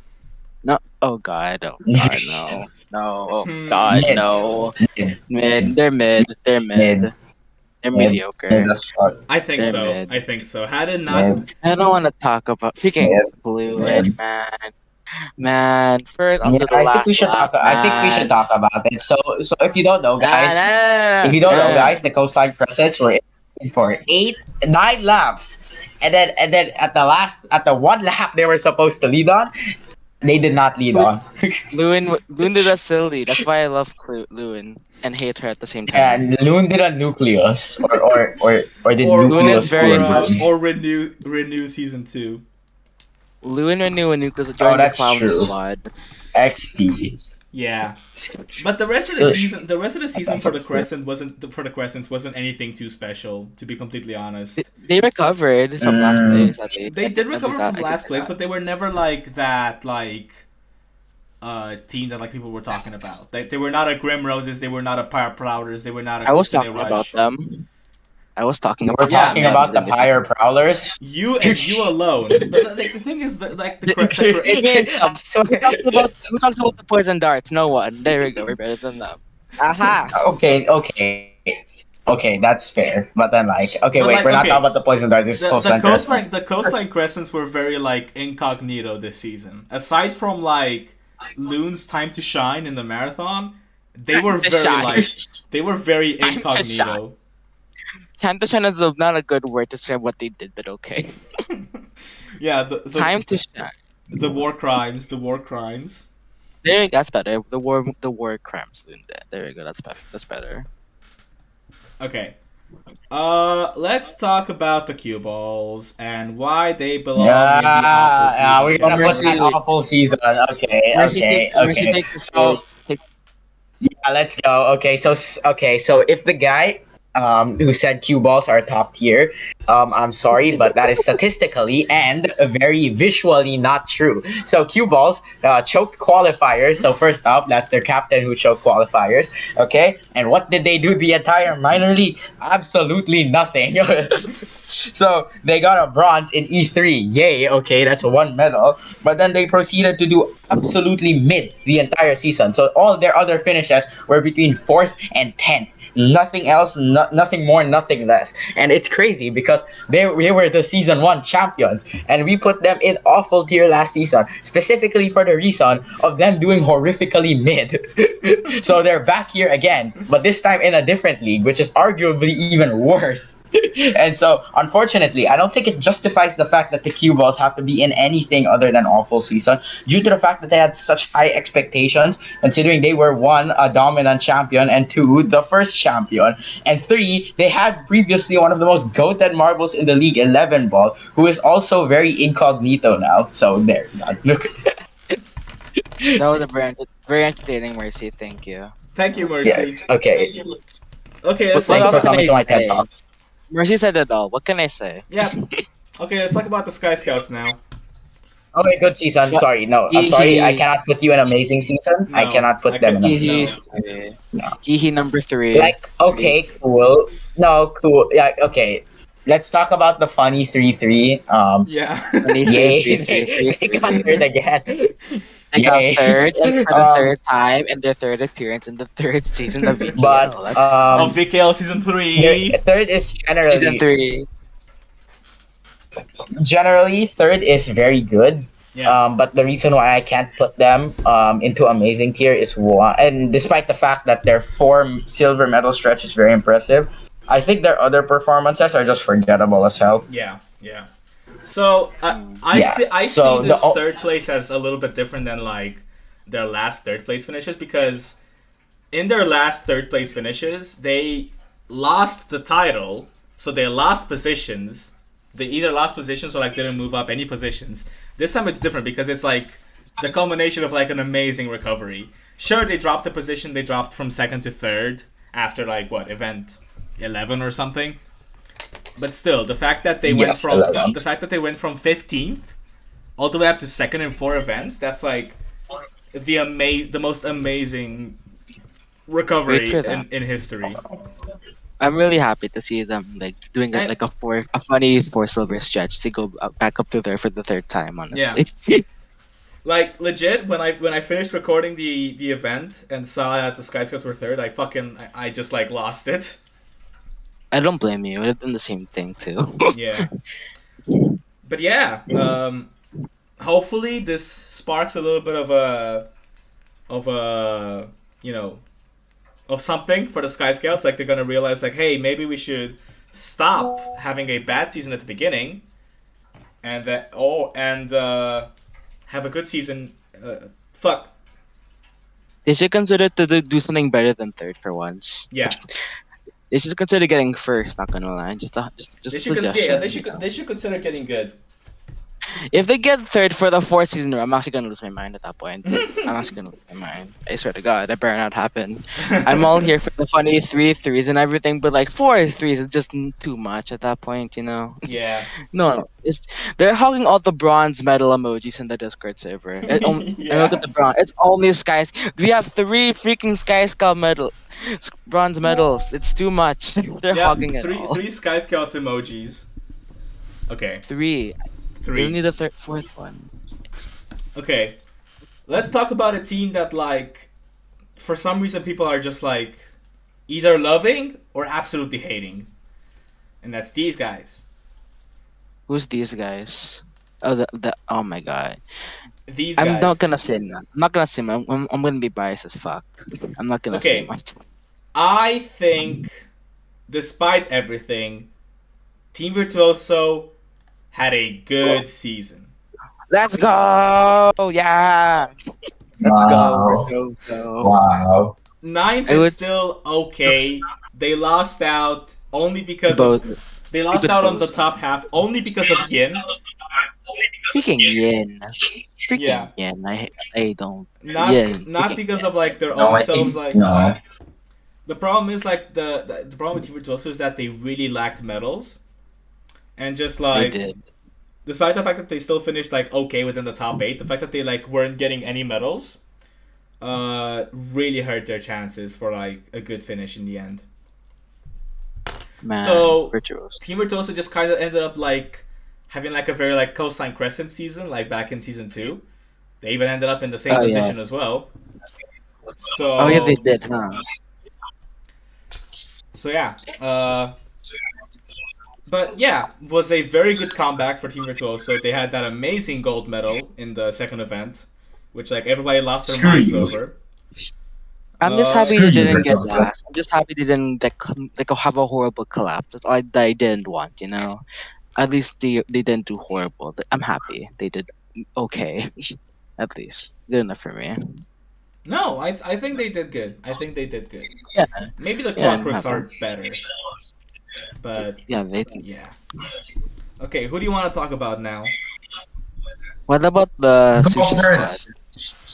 No. Oh God. Oh God. No. No. Oh God. Mid. No. Mid. Mid. They're mid. They're mid. Mid. They're Mid. mediocre. Mid as fuck. I think They're so. mid. I think so. Had it not Mid. I don't want to talk about freaking Mid. fluid, Mid. man. First up Yeah, to the I last think we should lap, talk. I think we should man. talk about it. So if you don't know, guys, Nah, if you don't know, nah. guys, the coastline crescents were in for 9 laps, and then at the one lap they were supposed to lead on, they did not lead on. Lewin did us silly. That's why I love Lewin and hate her at the same time. And Loon did a nucleus, or did or nucleus is very win? funny. or renew season 2. Lewin renew a nucleus Oh, during the that's clown true. squad. XD. Yeah. But the rest of the season for the Crescents wasn't anything too special, to be completely honest. They recovered from last place. At least. They did recover At least from I last can say place, that. but they were never like that team that like people were talking about. They were not a Grim Roses, they were not a Pyre Prowlers, they were not a I was Coconut talking Rush. about them. I was talking We're about talking them. about the Pyre Prowlers. You and you alone. The thing is that like the Who talks about the poison darts? No one. There we go. We're better than them. Aha. Okay, that's fair. But then, like, okay, But, wait, like, we're not okay, talking about the poison darts. It's coastline crescents. the coastline crescents were very like incognito this season. Aside from like Loon's time to shine in the marathon, they were To very shine. like they were very Time to incognito. Tantashan is not a good word to describe what they did, but okay. Yeah, the Time to shine. the war crimes. There, that's better. The war crimes. There we go. That's better. Okay. Let's talk about the cue balls and why they belong Yeah, in the awful season. we're gonna put Mercy. that awful season. Okay, Mercy, okay, Mercy, okay. take the So, stage. yeah, let's go. Okay, so if the guy who said cue balls are top tier. I'm sorry, but that is statistically and very visually not true. So cue balls choked qualifiers. So first up, that's their captain who choked qualifiers. Okay, and what did they do the entire minor league? Absolutely nothing. So they got a bronze in E3. Yay, okay, that's one medal. But then they proceeded to do absolutely mid the entire season. So all their other finishes were between 4th and 10th. Nothing else, nothing more, nothing less. And it's crazy because they were the season 1 champions, and we put them in awful tier last season, specifically for the reason of them doing horrifically mid. So they're back here again, but this time in a different league, which is arguably even worse. And so, unfortunately, I don't think it justifies the fact that the cue balls have to be in anything other than awful season, due to the fact that they had such high expectations, considering they were one, a dominant champion, and two, the first champion, and three, they had previously one of the most goated marbles in the league, 11 Ball, who is also very incognito now. So there, look. That was a very entertaining, Mercy. Thank you. Thank you, Mercy. Yeah, okay. Okay, let's What Thanks talk for else can about coming I to my TED say? Talks. Mercy said it all. What can I say? yeah. Okay, let's talk about the Sky Scouts now. Okay, good season. So- Sorry, no, I'm sorry. I cannot put you in amazing season. I No, cannot put I them in couldn't. amazing No. season. No. He number 3. Like, okay, cool. No, cool. Yeah, okay. Let's talk about the funny 3-3. Yeah. Yay. Three. They got third again. They got Yay. third and for the Um, third time in their third appearance in the third season of VKL. But Of VKL season 3. third is Season 3. generally third is very good. Yeah. But the reason why I can't put them into amazing tier is one, and despite the fact that their 4 silver medal stretch is very impressive, I think their other performances are just forgettable as hell. Yeah, yeah. So I Yeah. see. I So see this the- third place as a little bit different than like their last third place finishes, because in their last third place finishes they lost the title, so they lost positions. They either lost positions or like didn't move up any positions. This time it's different because it's like the culmination of like an amazing recovery. Sure, they dropped a position. They dropped from second to third after like what, event 11 or something. But still, the fact that they went Yes, from 11. the fact that they went from 15th all the way up to second in 4 events, that's like the most amazing recovery Great for them. in history. I'm really happy to see them like doing And- like a funny 4 silver stretch to go back up to there for the third time. Honestly, Like legit, when I finished recording the event and saw that the Sky Scouts were third, I just like lost it. I don't blame you. I've done the same thing too. Yeah. But yeah, hopefully this sparks a little bit of a of something for the Sky Scouts. Like they're gonna realize like, hey, maybe we should stop having a bad season at the beginning, and have a good season. Fuck. They should consider to do something better than third for once. Yeah. They should consider getting first. Not gonna lie, just a They suggestion. they should consider getting good. If they get third for the 4th season, I'm actually gonna lose my mind at that point. I'm actually gonna lose my mind. I swear to God, that better not happen. I'm all here for the funny 3 threes and everything, but like 4 threes is just too much at that point, you know. Yeah. No, they're hogging all the bronze medal emojis in the Discord server. And look at the bronze. It's only skies. We have 3 freaking Sky Scout bronze medals. It's too much. They're hogging it all. Three Sky Scouts emojis. Okay. 3. They need a 4th one. Okay. Let's talk about a team that like for some reason people are just like either loving or absolutely hating. And that's these guys. Who's these guys? Oh my God. These guys. I'm not gonna say that. I'm not gonna say. I'm gonna be biased as fuck. I'm not gonna say Okay. much. I think despite everything, Team Virtuoso had a good season. Let's go! Yeah. Let's Wow. go. Wow. Ninth I is would- still okay. They lost out only because Both. they lost Good out on the both. top half only because of Yin. Freaking Yin. Freaking Yeah. Yin. I don't. Not Yin. not Freaking because of like their No, own I selves think like no. The problem is like the problem with Team Virtuoso is that they really lacked medals, and just They like did. despite the fact that they still finished like okay within the top 8, the fact that they like weren't getting any medals, really hurt their chances for like a good finish in the end. Man, So virtuoso. Team Virtuoso just kind of ended up like having like a very like cosine crescent season, like back in season 2. They even ended up in the same Oh yeah. position as well. So Oh yeah, they did, huh? So yeah, but yeah, was a very good comeback for Team Virtuoso. They had that amazing gold medal in the second event, which like everybody lost their Screw minds you. over. I'm just Uh, happy Screw they you, didn't get Virtuoso. last. I'm just happy they didn't like have a horrible collapse. That's all I didn't want, you know. At least they didn't do horrible. I'm happy they did okay. At least good enough for me. no, I think they did good. I think they did good. Yeah, Maybe the yeah, I'm Clockworks happy. are better, but Yeah, they did. yeah. Okay, who do you want to talk about now? What about the sushi squad? Golfers.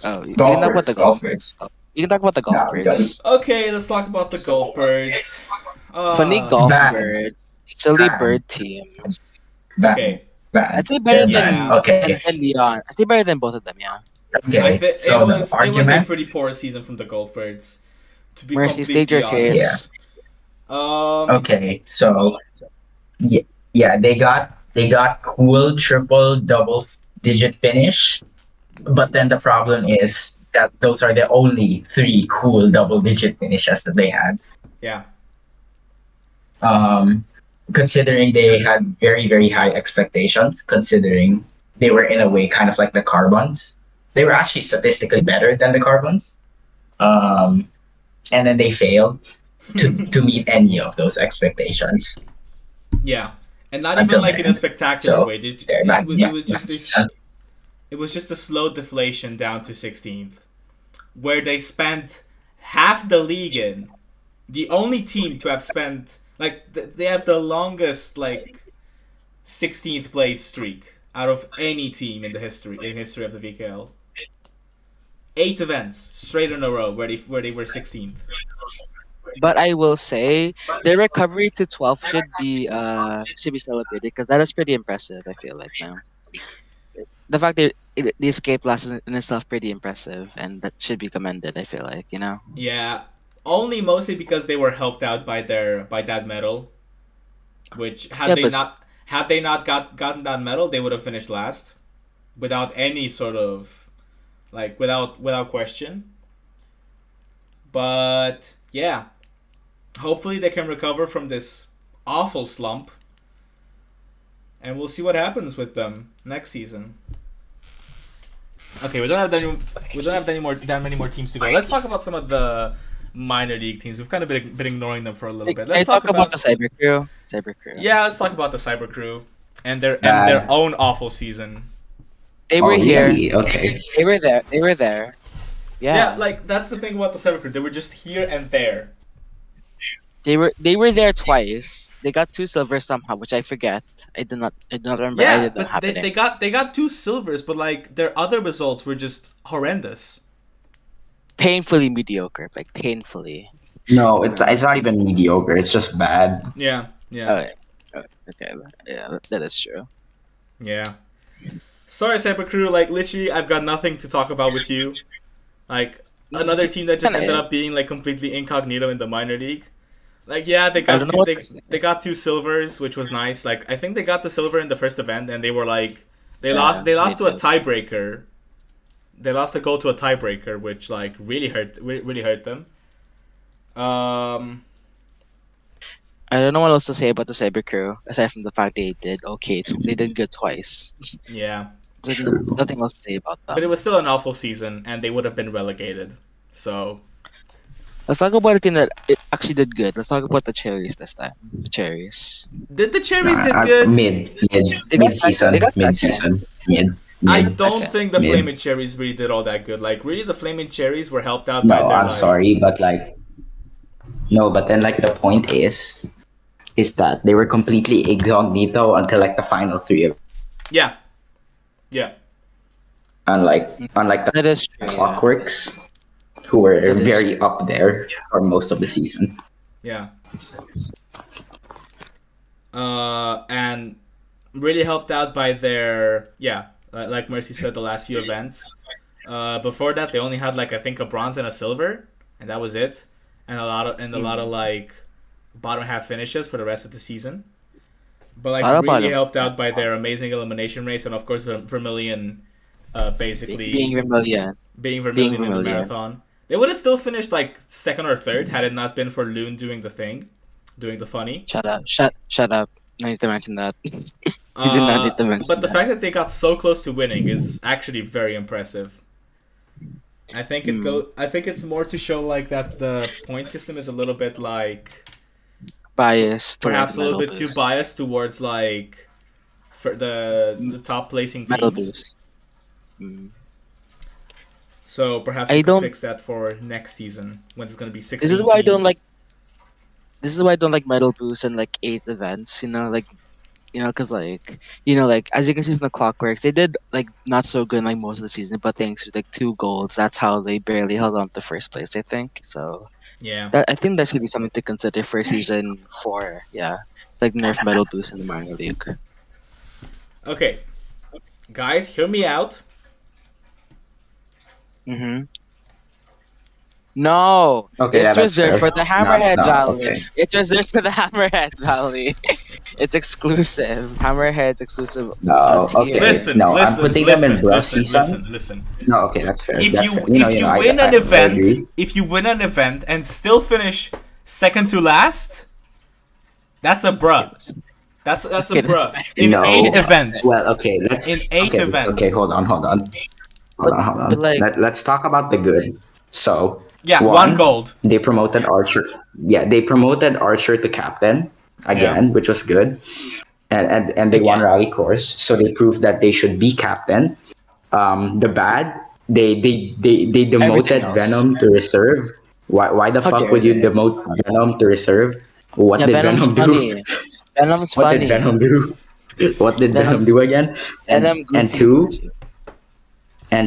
Oh, you can talk about the golf. Golfers. You can talk about the golf Nah, birds. Okay, let's talk about the Golf Birds. Funny golf Bad. birds. Silly Bad. bird team. Bad. Okay, Bad. I'd say better They're than bad. Okay. than Leon. I'd say better than both of them. Yeah. Okay. So it the was a argument. pretty poor season from the Golf Birds. To be Mercy, state completely your honest. case. Okay. So yeah, they got cool triple double digit finish, but then the problem is that those are the only 3 cool double digit finishes that they had. Yeah. Considering they had very, very high expectations, considering they were in a way kind of like the Carbons. They were actually statistically better than the Carbons. And then they failed to meet any of those expectations. Yeah, and not Until even like in a then. spectacular So, way. they're bad. Yeah, It was just a slow deflation down to 16th, where they spent half the league in. The only team to have spent like they have the longest like 16th place streak out of any team in the history of the VKL. 8 events straight in a row where they were 16th. But I will say their recovery to 12 should be celebrated because that is pretty impressive. I feel like now the fact that the escape last is in itself pretty impressive, and that should be commended. I feel like Yeah, only mostly because they were helped out by that medal, which Yeah, but had they not gotten that medal, they would have finished last, without any sort of like without question. But yeah, hopefully they can recover from this awful slump, and we'll see what happens with them next season. Okay, we don't have that many more teams to go. Let's talk about some of the minor league teams. We've kind of been ignoring them for a little bit. Can I Let's talk about the Cyber Crew? Cyber Crew. Yeah, let's talk about the Cyber Crew and their own awful season. They were here. Really? Okay. They were there. They were there. Yeah, Yeah. like that's the thing about the Cyber Crew. They were just here and there. They were there twice. They got 2 silvers somehow, which I forget. I do not remember. I Yeah, did not but they got 2 silvers, but like their other results were just horrendous. Painfully mediocre, like painfully. No, it's not even mediocre. It's just bad. Yeah, yeah, Oh, yeah. Okay, yeah, that is true. yeah. Sorry, Cyber Crew. Like literally, I've got nothing to talk about with you. Like another team that just Kinda ended is. up being like completely incognito in the minor league. Like yeah, they I got don't know two, what they, to say. they got 2 silvers, which was nice. Like I think they got the silver in the first event, and they were like they Yeah, lost they to a did. tiebreaker. They lost a goal to a tiebreaker, which like really hurt them. I don't know what else to say about the Cyber Crew aside from the fact they did okay. They did good twice. Yeah, There's True. nothing else to say about but it them. was still an awful season, and they would have been relegated. So Let's talk about a team that it actually did good. Let's talk about the Cherries this time. The Cherries. did the Cherries did good? They got Mid-season. they got second. Mid-season. Mid. I Mid. don't Okay. think the Mid. Flaming Cherries really did all that good. Like, really, the Flaming Cherries were helped out No, by their I'm like, sorry, but like, no, but then like the point is that they were completely incognito until like the final 3 of Yeah, yeah, unlike the That is true. Yeah. Clockworks, who were That is very up there for most of the season. Yeah. And really helped out by their like Mercy said, the last few events. Before that, they only had like I think a bronze and a silver, and that was it, and a lot of like bottom half finishes for the rest of the season. But like really helped out by their amazing elimination race, and of course Vermilion, basically being Vermilion. in the marathon. They would have still finished like second or third had it not been for Loon doing the funny. Shut up. I need to mention that. You did not need to mention But the fact that they got so close to winning is actually very impressive. I think it's more to show like that the point system is a little bit like biased, perhaps a little bit too biased towards like for the top placing teams. Medal boost. So perhaps we could fix that for next season when it's going to be 16 This is why teams. I don't like medal boosts and like 8 events. Because like as you can see from the clockworks, they did like not so good like most of the season, but thanks to like 2 goals, that's how they barely held on to first place. I think so. Yeah, I think that should be something to consider for season 4. Yeah, it's like nerf medal boost in the minor league. Okay, guys, hear me out. No, Okay, it's that's reserved fair. for the Hammerheads No, Valley. okay. It's reserved for the Hammerheads Valley. It's exclusive. Hammerheads exclusive. No, tier. okay. Listen, No, I'm listen, putting them in listen, bruh listen, season. listen. No, okay, that's fair. If That's you fair. win an I event, agree. if you win an event and still finish second to last, that's a bruh. That's a Okay, that's bruh. fair. In No. 8 events. Well, okay, let's. In 8 events. Okay, hold on. But like- Let's talk about the good. So, Yeah, one gold. They promoted Archer. Yeah, they promoted Archer to captain again, which was good. And they won rally course, so they proved that they should be captain. The bad, they demoted else. Venom to reserve. Why the How fuck dare would you they? demote Venom to reserve? What Yeah, did Venom's Venom do? funny. Venom's What funny. did Venom do? What did Venom Venom's- do again? Venom And goofy.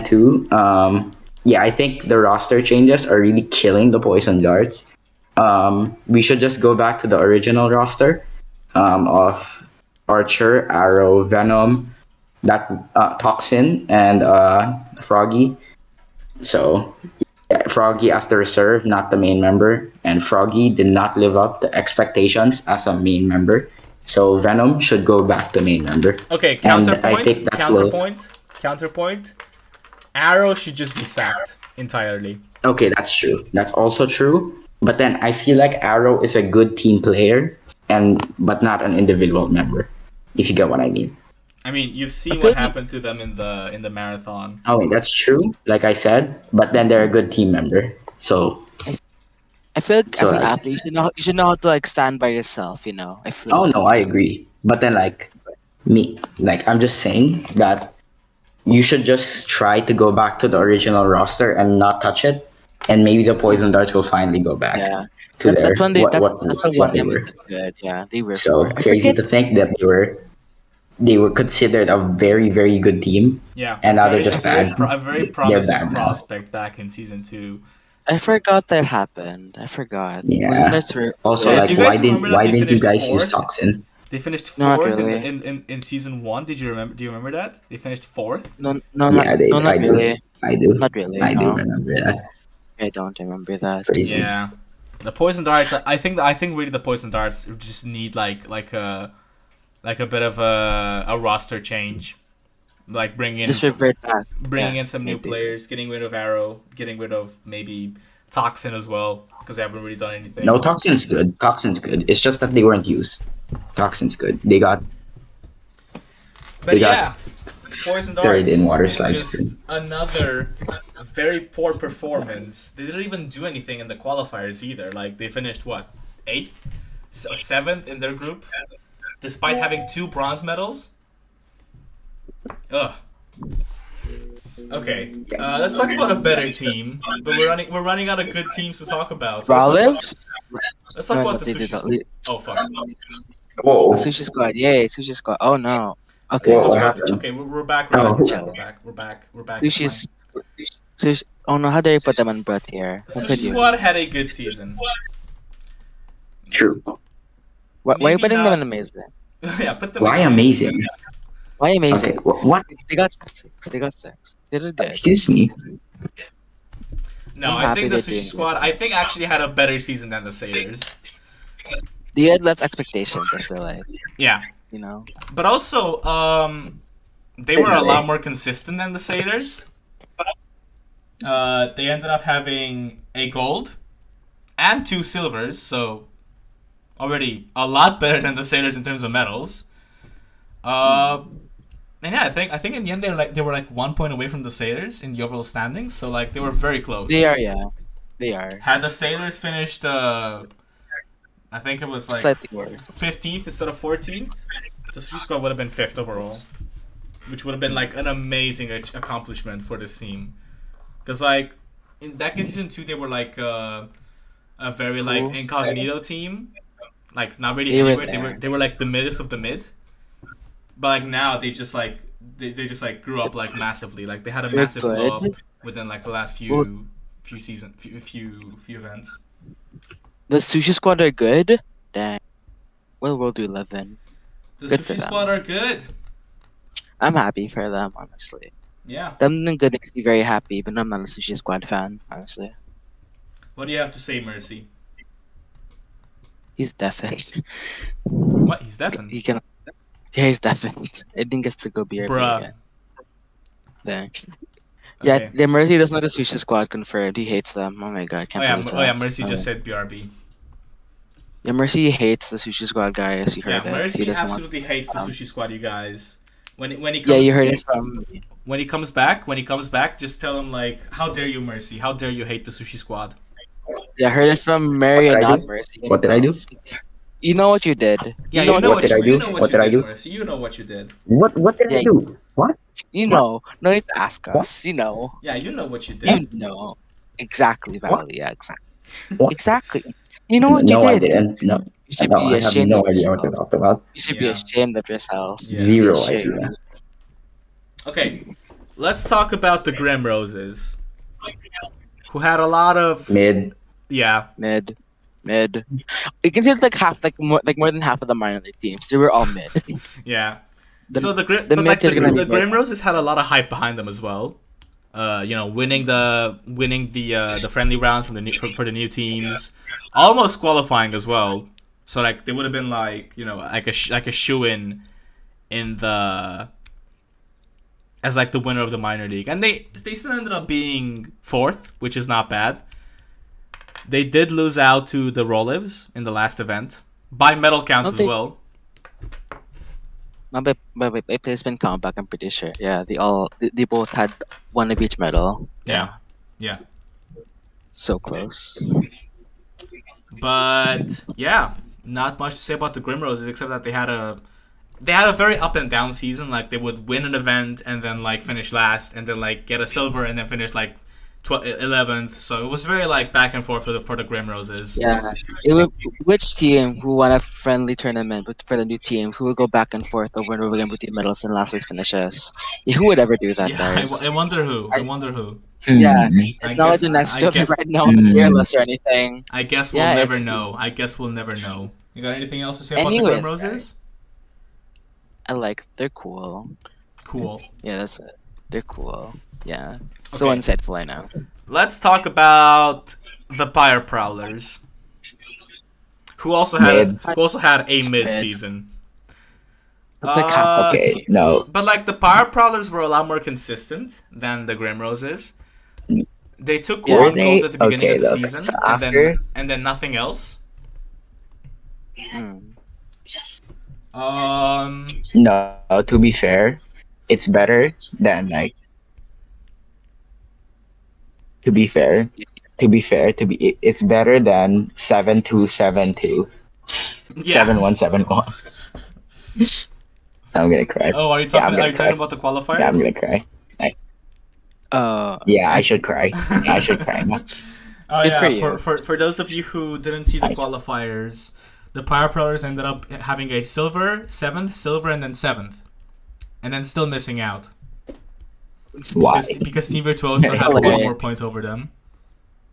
two, yeah, I think the roster changes are really killing the poison darts. We should just go back to the original roster of Archer, Arrow, Venom, that Toxin, and Froggy. So yeah, Froggy as the reserve, not the main member, and Froggy did not live up to expectations as a main member. So Venom should go back to main member. Okay, And I think that will- counterpoint. Arrow should just be sacked entirely. Okay, that's true. That's also true. But then I feel like Arrow is a good team player, but not an individual member. If you get what I mean. I mean, you've seen feel what like- happened to them in the marathon. I mean, that's true. Like I said, but then they're a good team member. So I feel like So, as an like- athlete, you should know how to like stand by yourself. I feel. oh no, I agree. But then I'm just saying that you should just try to go back to the original roster and not touch it, and maybe the poison darts will finally go back Yeah. to their That's when they. That's when what they one were. did good. Yeah, they were. So I crazy forget- to think that they were considered a very, very good team. Yeah, And now they're very- just a very bad. pro- a very They're promising bad now. prospect back in season 2. I forgot that happened. I forgot. Yeah. Well, that's re- Also, Yeah, like, do you guys why remember that why they didn't you finished guys use fourth? Toxin? They finished Not 4th really. in season 1. Did you remember? Do you remember that? They finished 4th. no, Yeah, not I do. really. I do. Not really. I do no. remember that. I don't remember that. Crazy. Yeah, the poison darts. I think really the poison darts just need like a bit of a roster change, like bringing Just revert back. in some new maybe. players, getting rid of Arrow, getting rid of maybe Toxin as well because they haven't really done anything. No, Toxin's good. Toxin's good. It's just that they weren't used. Toxin's good. They got but they got yeah, poison third darts. in water slides. Just another very poor performance. They didn't even do anything in the qualifiers either. Like they finished what 8th, 7th in their group, despite having 2 bronze medals. Ugh. Okay, let's talk about a better team. But we're running out of good teams to talk about. So Ralephs? let's talk about the they did sushi. that. Oh fuck. Whoa. Sushi Squad. Yay, Sushi Squad. Oh no. Okay, Whoa, So what we're- happened? okay, we're back. Oh. We're back. Sushi's. Sushi. Oh no, how dare you put them on Brett here? How could Sushi you? Squad had a good season. True. Why are you Maybe putting them not. in amazing? Yeah, put them Why in amazing? Why Okay. amazing? What? They got six. They got six. They did good. Excuse me. No, I'm I happy think the they're Sushi doing Squad. I think actually had a better season than the Sailors. They had less expectations. I feel like, Yeah, you know. but also they were a lot more consistent than the Sailors. They ended up having a gold and 2 silvers, so already a lot better than the Sailors in terms of medals. And yeah, I think in the end they were like 1 point away from the Sailors in the overall standings, so like they were very close. They are, yeah. They are. Had the Sailors finished, I think it was like Slightly worse. 15th instead of 14th, the Sushi Squad would have been 5th overall, which would have been like an amazing accomplishment for this team. Because like back in season 2, they were like a very like Ooh. incognito team, like not really They were anywhere. there. They were like the middest of the mid. But like now they just like they just like grew up like massively. Like they had a They're massive blow up good. within like the last Well- few events. The Sushi Squad are good. Dang. Well, we'll do 11. The Good for Sushi them. Squad are good. I'm happy for them, honestly. Yeah. Them doing good makes me very happy, but I'm not a Sushi Squad fan, honestly. What do you have to say, Mercy? He's deafened. What? He's deafened. He can. Yeah, he's deafened. I think gets to go BRB Bruh. again. Dang. Yeah, Okay. the Mercy doesn't know the Sushi Squad confirmed. He hates them. Oh my god, can't believe that. Mercy just said BRB. Yeah, Mercy hates the Sushi Squad guys. You Yeah, heard it. Mercy He doesn't want. absolutely hates the Sushi Squad, you guys. When he comes, Yeah, you heard it from. when he comes back, just tell him like, how dare you, Mercy? How dare you hate the Sushi Squad? Yeah, I heard it from Mary What and did I not do? Mercy. What did I do? You know what you did. Yeah, what did I do? You know What did I do? Mercy. You know what you did. What did Yeah. I do? What? You know. No need to ask us. You know. Yeah, you know what you did. You know. Exactly, Valley. Yeah, exactly. What? Exactly. You know what you No, did. I didn't. No, You should no, be I have ashamed no of idea yourself. what you're talking about. You should be Yeah. ashamed of yourself. Yeah. Zero Be ashamed. idea. Okay, let's talk about the Grim Roses, who had a lot of Mid. yeah. Mid. You can say like half, like more than half of the minor league teams. They were all mid. Yeah. The- So the the but like mid are gonna the be Grim mid. Roses had a lot of hype behind them as well. Winning the friendly rounds from for the new teams, almost qualifying as well. So like they would have been like like a shoe-in the as like the winner of the minor league, and they still ended up being 4th, which is not bad. They did lose out to the Rolivs in the last event by medal count as Okay. well. Not by placement count back, I'm pretty sure. Yeah, they both had one of each medal. Yeah. So close. But yeah, not much to say about the Grim Roses except that they had a very up and down season. Like they would win an event and then like finish last, and then like get a silver and then finish like 11th. So it was very like back and forth for the Grim Roses. Yeah. Which team who won a friendly tournament for the new team who would go back and forth over and over again with team medals and last place finishes? Yeah, who would ever do that, Yeah, guys? I wonder who. I wonder who. Yeah. Hmm. It's I not like guess- the next I job guess- right now on the tier list or anything. I guess we'll Yeah, never it's- know. I guess we'll never know. You got anything else to say about the Anyways, Grim Roses? They're cool. Cool. Yeah, that's it. They're cool. Yeah. So Okay. insightful, I know. Let's talk about the Pyre Prowlers, who also had a mid season. That's like half the Okay, team. no. But like the Pyre Prowlers were a lot more consistent than the Grim Roses. They took Yeah, one they- gold at the beginning okay, of the look, season, so and then nothing else. Mm. No, to be fair, it's better than like. To be fair, it's better than 7272, Yeah. 7171. I'm gonna cry. Oh, are you I'm talking? gonna Are you cry. talking about the qualifiers? Yeah, I'm gonna cry. Yeah, I should cry. Yeah, I should cry. Oh Good yeah, for you. for those of you who didn't see the qualifiers, the Pyre Prowlers ended up having a silver, 7th, silver, and then 7th, and then still missing out. Why? Because Team Virtuoso had one Okay. more point over them.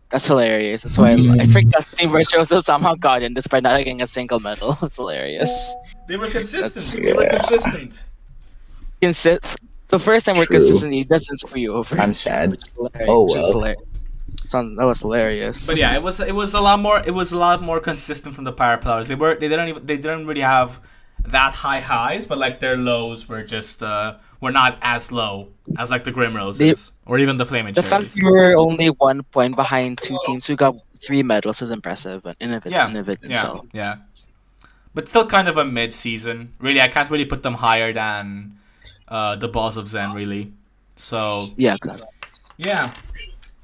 That's hilarious. That's why I forgot Team Virtuoso somehow got in despite not getting a single medal. It's hilarious. They were consistent. That's- They were consistent. The first time we're True. consistent, he doesn't screw you over. I'm sad. Which is hilarious. Oh, Which is well. hilarious. That was hilarious. But yeah, it was a lot more consistent from the Pirate players. They didn't really have that high highs, but like their lows were just were not as low as like the Grim Roses or even the Flaming The fact Cherries. we were only 1 point behind two teams who got 3 medals is impressive in of it itself. Yeah. But still kind of a mid-season. Really, I can't really put them higher than the Balls of Zen, really. So, Yeah, exactly. yeah.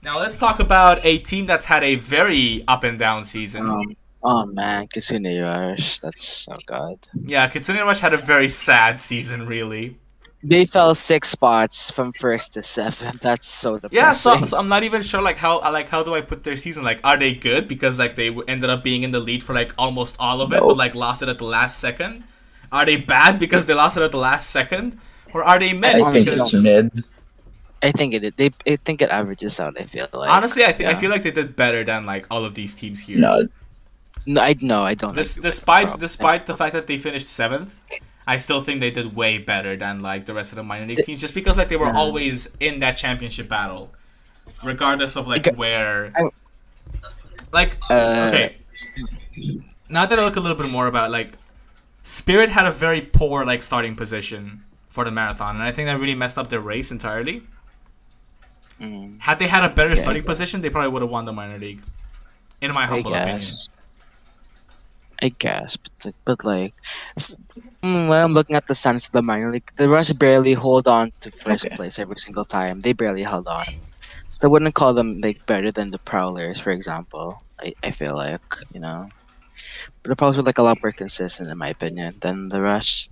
Now let's talk about a team that's had a very up and down season. Oh man, Kitsune Rush. That's so good. Yeah, Kitsune Rush had a very sad season, really. They fell 6 spots from 1st to 7th. That's so depressing. Yeah, so I'm not even sure how do I put their season? Like, are they good because like they ended up being in the lead for like almost all of it, but like lost it at the last second? Are they bad because they lost it at the last second, or are they mid? I think it's mid. I think I think it averages out. I feel like. Honestly, I feel like they did better than like all of these teams here. No, I don't. Despite the fact that they finished 7th, I still think they did way better than like the rest of the minor league teams, just because like they were always in that championship battle, regardless of like where. Like okay, now that I look a little bit more about it, like Spirit had a very poor like starting position for the marathon, and I think that really messed up their race entirely. Had they had a better starting position, they probably would have won the minor league, in my humble opinion. I guess, but like, when I'm looking at the sense of the minor league, the Rush barely hold on to first place every single time. They barely held on, so I wouldn't call them like better than the Prowlers, for example. I feel like but the Prowlers were like a lot more consistent in my opinion than the Rush.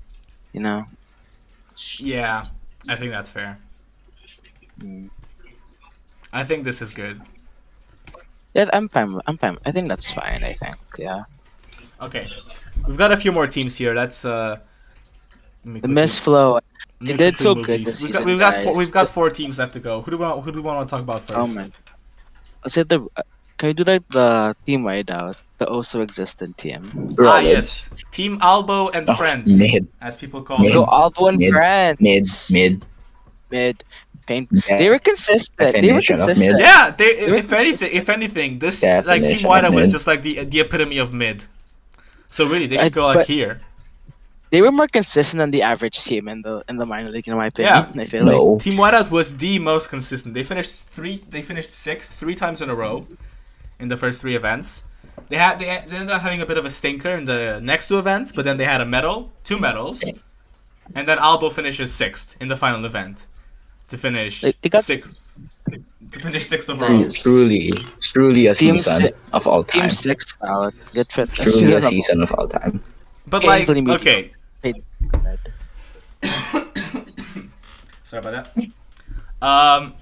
Yeah, I think that's fair. I think this is good. Yeah, I'm fine. I think that's fine. I think. Yeah. Okay, we've got a few more teams here. Let's The Miss Flow. They did so good this season. We've got 4 teams left to go. Who do we want to talk about first? Oh man. Let's say can we do like the team wide out? The also existent team. Yes, Team Albo and Friends, mid. as people call Mid. them. Go Albo and Mid. Friends. Mid. They were consistent. They were Definition of consistent. mid. Yeah, if anything, this like Team Definition Wida of was mid. just like the epitome of mid. So really, they should go like But- here. They were more consistent than the average team in the minor league, in my opinion. Yeah. I feel like. No. Team Whiteout was the most consistent. They finished 6th 3 times in a row in the first 3 events. They ended up having a bit of a stinker in the next 2 events, but then they had 2 medals, and then Albo finishes 6th in the final event to finish They got 6th. To finish 6th overall. Nice. Truly a Team season of all time. Team 6 out. Good fit. Truly a season of all time. But Okay, like, Anthony Mead. okay, Played- sorry about that.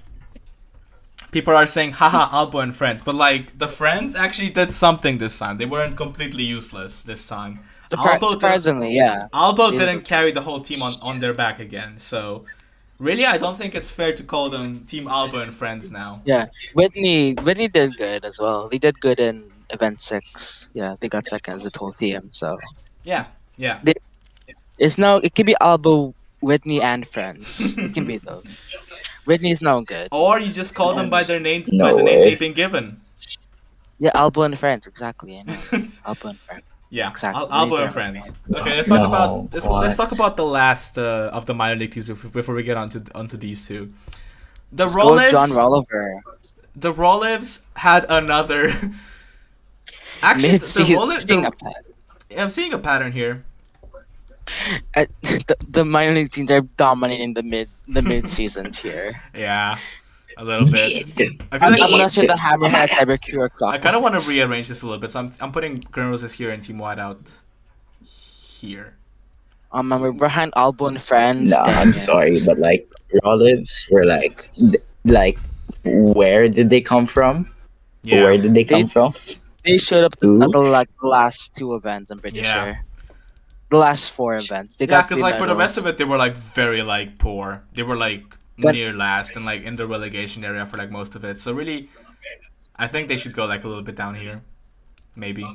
People are saying, haha, Albo and Friends. But, like, the Friends actually did something this time. They weren't completely useless this time. Surprisingly, yeah. Albo didn't carry the whole team on their back again. So, really, I don't think it's fair to call them Team Albo and Friends now. Yeah. Whitney did good as well. They did good in event 6. Yeah, they got second as a whole team. So Yeah. it can be Albo, Whitney, and Friends. It can be those. Whitney is now good. Or you just call them by their name, No by the name way. they've been given. Yeah, Albo and Friends, exactly. I know. Albo and Friends. Yeah, Exactly. Albo and Later. Friends. Okay, let's talk about No, let's talk what? about the last of the minor league teams before we get onto these two. The Let's go with John Rollives, Rolliver. the Rollives had another. Actually, the Rollives. I'm seeing a pattern here. The minor league teams are dominating the mid season tier. Yeah, a little bit. I feel I'm like gonna say the Hammerhead Cybercure Clock. I kind of want to rearrange this a little bit, so I'm putting Green Roses here and Team Whiteout here. We're behind Albo and Friends. No, damn I'm it. sorry, but like Olives were like where did they come from? Yeah. Where did they come from? They showed up Who? at the last 2 events. I'm pretty Yeah. sure. The last 4 events. They Yeah, got because like for the rest of it, they were like very like poor. They were like near last and like in the relegation area for like most of it. So really, I think they should go like a little bit down here, maybe.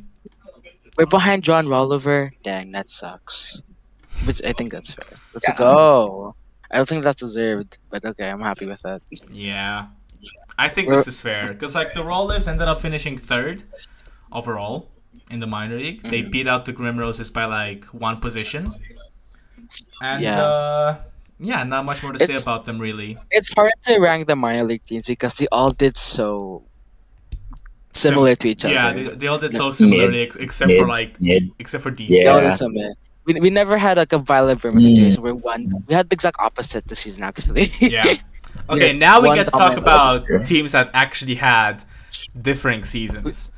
We're behind John Rolliver. Dang, that sucks. But I think that's fair. Let's Yeah. go. I don't think that's deserved, but okay, I'm happy with that. Yeah, I think this is fair because like the Rollives ended up finishing third overall in the minor league. They beat out the Grim Roses by like 1 position, and yeah, not much more to say It's- about them really. It's hard to rank the minor league teams because they all did so similar to each Yeah, other. they all did so similarly, except for like mid. except for DC. They all Yeah. did similar. We never had like a violent vermin situation where we had the exact opposite this season actually. Yeah. Okay, now we One get to talk dominant- about Sure. teams that actually had differing seasons.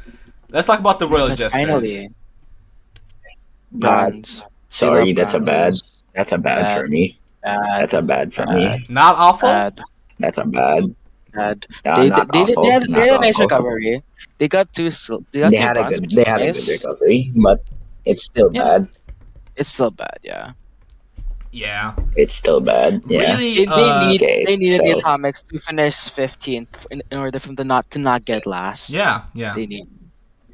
Let's talk about the Royal Jesters. Finally. Bronze. Sorry, They love that's a bad. bronzes. That's a bad for me. Bad. That's a bad for me. Not awful. Bad. That's a bad. Bad. Not awful. They had not a nice awful. recovery. They got two. They They got two had a bronze, good. which They is had a nice. good recovery, but it's still Yeah. bad. It's still bad. Yeah. Yeah. It's still bad. Yeah. Really. They needed the so- Atomics to finish 15th in order for them to not get last. Yeah. Yeah. They need.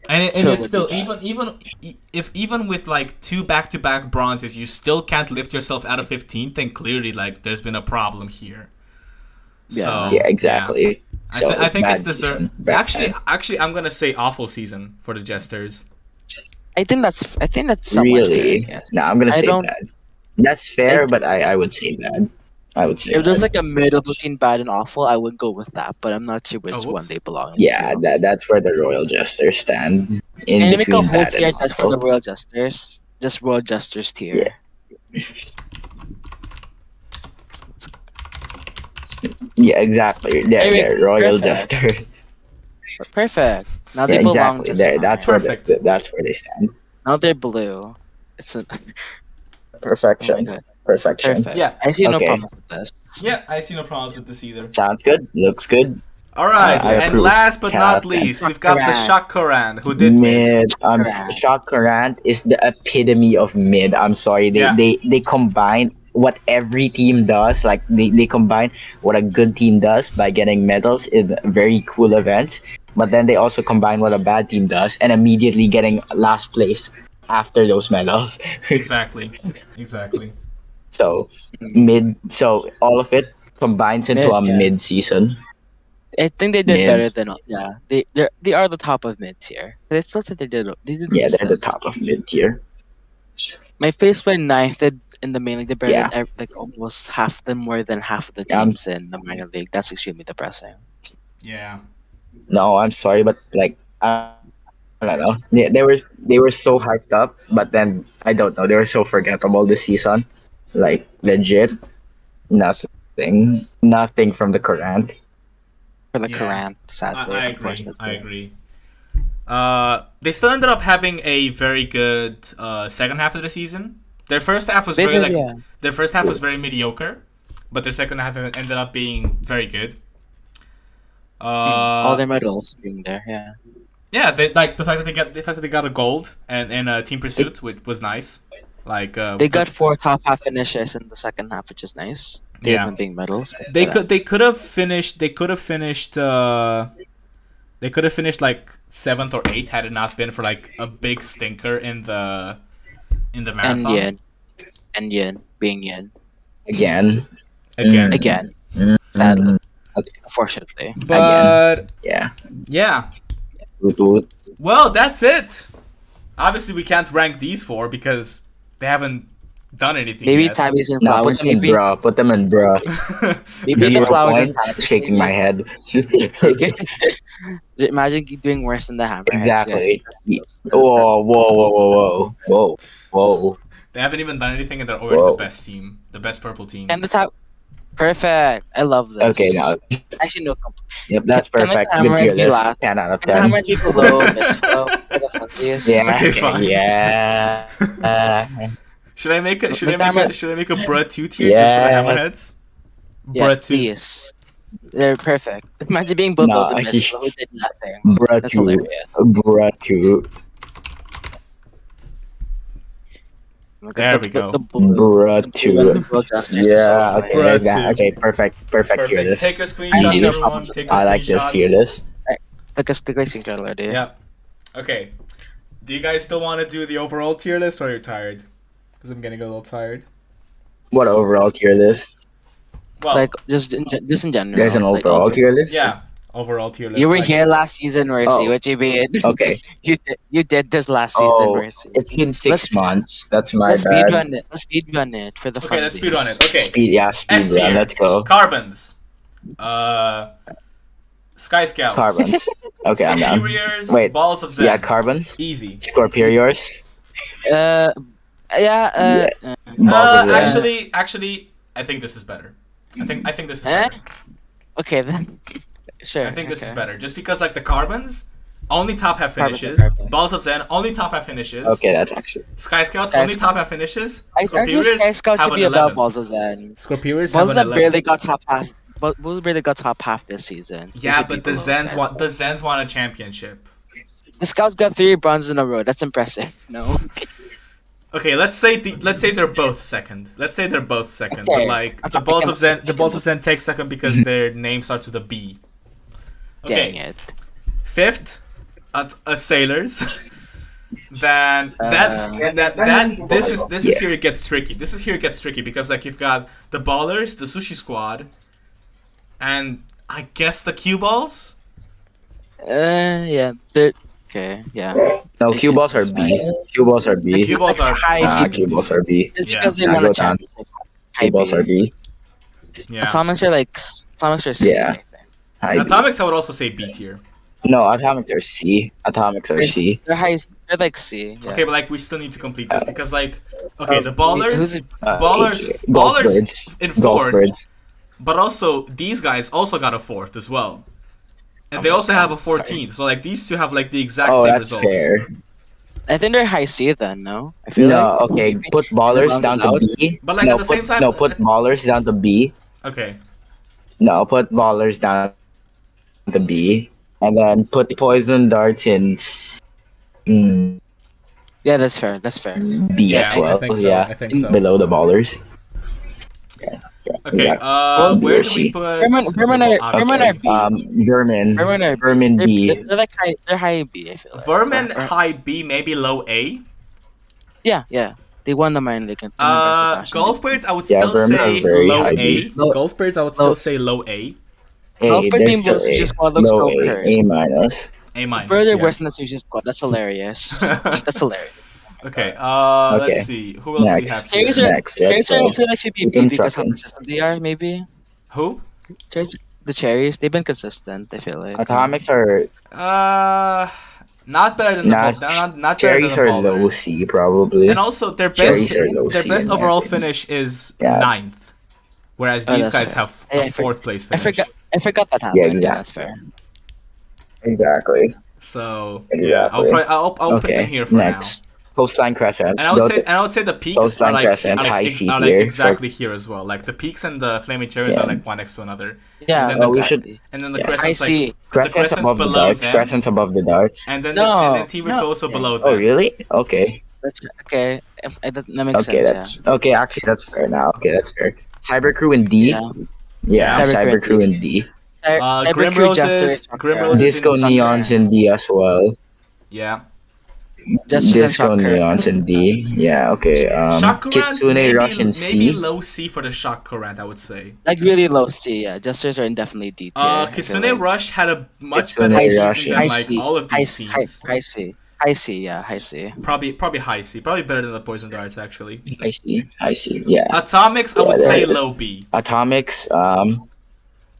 And So it's still would even with like 2 back-to-back bronzes, you still can't lift yourself out of 15th. Then clearly, like, there's been a problem here. Yeah. So, Yeah, exactly. So I think bad it's deserved. season. Bad. Actually, I'm gonna say awful season for the Jesters. I think that's somewhat Really? fair. Yes. No, I'm gonna I say don't- bad. That's fair, but I would say bad. I would say If there's bad. like a middle between bad and awful, I would go with that. But I'm not sure which whoops. one they belong into. Yeah, that's where the Royal Jesters stand. In Can you make a between whole bad tier and just for the awful. Royal Jesters? Just Royal Jesters tier. Yeah. Yeah, exactly. They're Royal Perfect. Jesters. Perfect. Now they Yeah, belong exactly. just There, fine. that's where Perfect. that's where they stand. Now they're blue. It's a, oh my Perfection. god. Perfection. Perfect. Yeah. I see no Okay. problems with this. Yeah, I see no problems with this either. Sounds good. Looks good. All right, I and approve. last but not Captain. least, we've got the Shakaran. Shakaran, who did mid. Mid. Shakaran. Shakaran is the epitome of mid. I'm sorry. Yeah. They combine what every team does. Like they combine what a good team does by getting medals in very cool events. But then they also combine what a bad team does and immediately getting last place after those medals. Exactly. Exactly. So mid. So all of it combines into Mid, a yeah. mid season. I think they did Mid. better than they are the top of mid tier. But I still think they did Yeah, they're the decent. top of mid tier. My face went ninth in the main league. They're better Yeah. than like almost more than half of the Yeah. teams in the minor league. That's extremely depressing. Yeah. No, I'm sorry, but like I don't know. They were so hyped up, but then I don't know. They were so forgettable this season. Like legit, nothing from the current. For the Yeah. Courant, sadly. I agree. Unfortunately. I agree. They still ended up having a very good second half of the season. Their first half was They very did, like yeah. their first half was very mediocre, but their second half ended up being very good. All their medals being there, yeah. Yeah, they like the fact that they got a gold and in a team pursuit, which was nice. Like They got 4 top half finishes in the second half, which is nice. They Yeah. have being medals. they could have finished like 7th or 8th had it not been for like a big stinker in the and marathon. Yen being Yen Again. Again. again, sadly, Okay. unfortunately. But Yeah. yeah. Woot woot. Well, that's it. Obviously, we can't rank these 4 because they haven't done anything Maybe yet. Tabby's and Nah, put Flowers. them in Maybe bruh. Put them in bruh. maybe 0 the Flowers and points. Tabby. Shaking my head. Imagine doing worse than the Hammerheads. Exactly. guys. Whoa. They haven't even done anything, and they're already Whoa. the best team, the best purple team. And the top. Perfect. I love this. Okay, now. Actually, no complaint. Yep, that's Can the perfect. cameras Good tier be list. last? 10 out of Can the 10. Hammers be below this flow for the funsiest? Yeah. Okay, fine. Yeah. Should I make a Bruh 2 tier Yeah. just for the Hammerheads? Yeah, Bruh 2. please. They're perfect. Imagine being below Nah, the he- mist flow who did nothing. Bruh That's 2. hilarious. Bruh 2. Look There at we go. The bull. Bruh, two. The bull gestures is so Yeah, annoying. okay, Bruh, there's that. two. Okay, perfect tier Perfect. list. Take a Actually, screenshot, no everyone. problem. Take a I like this tier screenshot. list. Take a screenshot already. Yeah. Okay. Do you guys still want to do the overall tier list, or are you tired? Because I'm getting a little tired. What overall tier list? Well, Like just in general. There's an like, overall tier list? yeah. Overall tier list. You were like- here last season, Mercy. Oh. What you mean? Okay. You did this last season, Oh, Mercy. it's been 6 months. That's my Let's bad. speedrun it. Let's speedrun it for the fun. Okay, let's speed on it. Okay. Speed S run. tier. Let's go. Carbons. Sky Scouts. Carbons. Okay, I'm down. Superiors. Wait, Balls of Zen. Yeah, carbons. Easy. Scorpiors. Yeah. Balls of Zen. Actually, I think this is better. I think this is Eh? better. Okay then. Sure. I think this is okay. better. Just because like the Carbons, only top half Carbons are finishes. carbon. Balls of Zen, only top half finishes. Okay, that's actually. Sky Scouts, Sky only Scouts. top half finishes. I argue Sky Scout have should an be 11. above Balls of Zen. Scorpions Balls have of an Zen 11. barely got top half. Balls barely got top half this season. They Yeah, should be but the below Zens Sky want Scout. the Zens want a championship. The Scouts got 3 bronzes in a row. That's impressive. No. Okay, let's say they're both second. Let's say they're both second. Okay. But like I'm the talking- Balls of Zen, I'm the Balls of Zen take second because their name starts with a B. Okay. Dang it. Fifth, Sailors. Then this is here it gets tricky. This is here it gets tricky because like you've got the Ballers, the Sushi Squad, and I guess the Cue Balls. Yeah. Okay. Yeah. No, cue balls are B. Cue balls are B. Cue Balls are high B. Cue balls are B. Just Yeah. because they Yeah, won go a down. championship. Cue balls are B. yeah. Atomics are C. Yeah. I think. High B. Atomics I would also say B tier. No, atomics are C. Atomics are C. They're high. They're like C. Yeah. Okay, but like we still need to complete this because like okay, the Ballers, Who's- Ballers Golfbirds. in fourth, Golfbirds. but also these guys also got a fourth as well, and they also have a 14th. So like these two have like the exact Oh, same that's results. fair. I think they're high C then. No. I feel No, like. okay. Put ballers rounds down to out? B. But, like, no, at the same time- No, put ballers down to B. Okay, No, put ballers down to B. And then put poison darts in Yeah, that's fair. That's fair. B yeah, as well. I think so. Yeah, I think so. below the ballers. Okay, Yeah. where do C. we put Vermin are- obviously. Vermin are B. Vermin. Vermin B. They're like high. They're high B. I feel like. Vermin Or- high B, maybe low A. Yeah. They won the mine league. Golf Birds, I would Yeah, still Vermin say are very low high A. B. Golf Birds, I would still say low A. Golf Birds they're being still both A. Sushi Squad looks Low so A. cursed. A minus. A minus. Further yeah. worse than the Sushi Squad. That's hilarious. That's hilarious. Okay, Okay. let's see. Who else Next. do we have Cherries here? are. Next, Cherries let's are. I go. feel like should be Keep B them because how trucking. consistent they are. Maybe. Who? The cherries. They've been consistent. I feel like. Atomics are Not better than the not, Balls. Not better cherries than the are low Ballers. C probably. And also their Cherries best are low their C best in my overall opinion. finish is Yeah. 9th. Whereas Oh, these that's guys fair. have Yeah, a 4th place I finish. forgot that happened. Yeah, Yeah, exactly. that's fair. Exactly. So Exactly. yeah, I'll put them here for next. Coastline now. crescents. And I would say the peaks Those are line like, crescents, high C are like tier, exactly here as well. Like the peaks and the flaming cherries Yeah. are like one next to another. Yeah. And then we exactly. And then the Yeah. crescents I like see. the Crescents crescents above the below darts. them. Crescents above the darts. And then No, and then Team Virtuoso no. below them. Oh really? Okay. That's okay. That makes Okay, sense. that's okay. Actually, that's fair now. Okay, that's fair. Cyber Crew in D. Yeah. Yeah, Cyber Cyber Crew Crew in D. Grim Roses, Grim Roses Disco in Neons in D as well. Yeah. Disco Neons in D. Yeah, okay. Shock Current, Kitsune Rush in maybe C. low C for the Shock Current, I would say. Like really low C. Yeah. Jesters are indefinitely D tier. I feel Kitsune like. Rush had a much Kitsune better Rush season in than High like C. all of High these C. teams. High C. High C. Yeah. High C. Probably high C. Probably better than the Poison Darts actually. I see. Yeah. Atomics, I Yeah, would there say it is. low B. Atomics.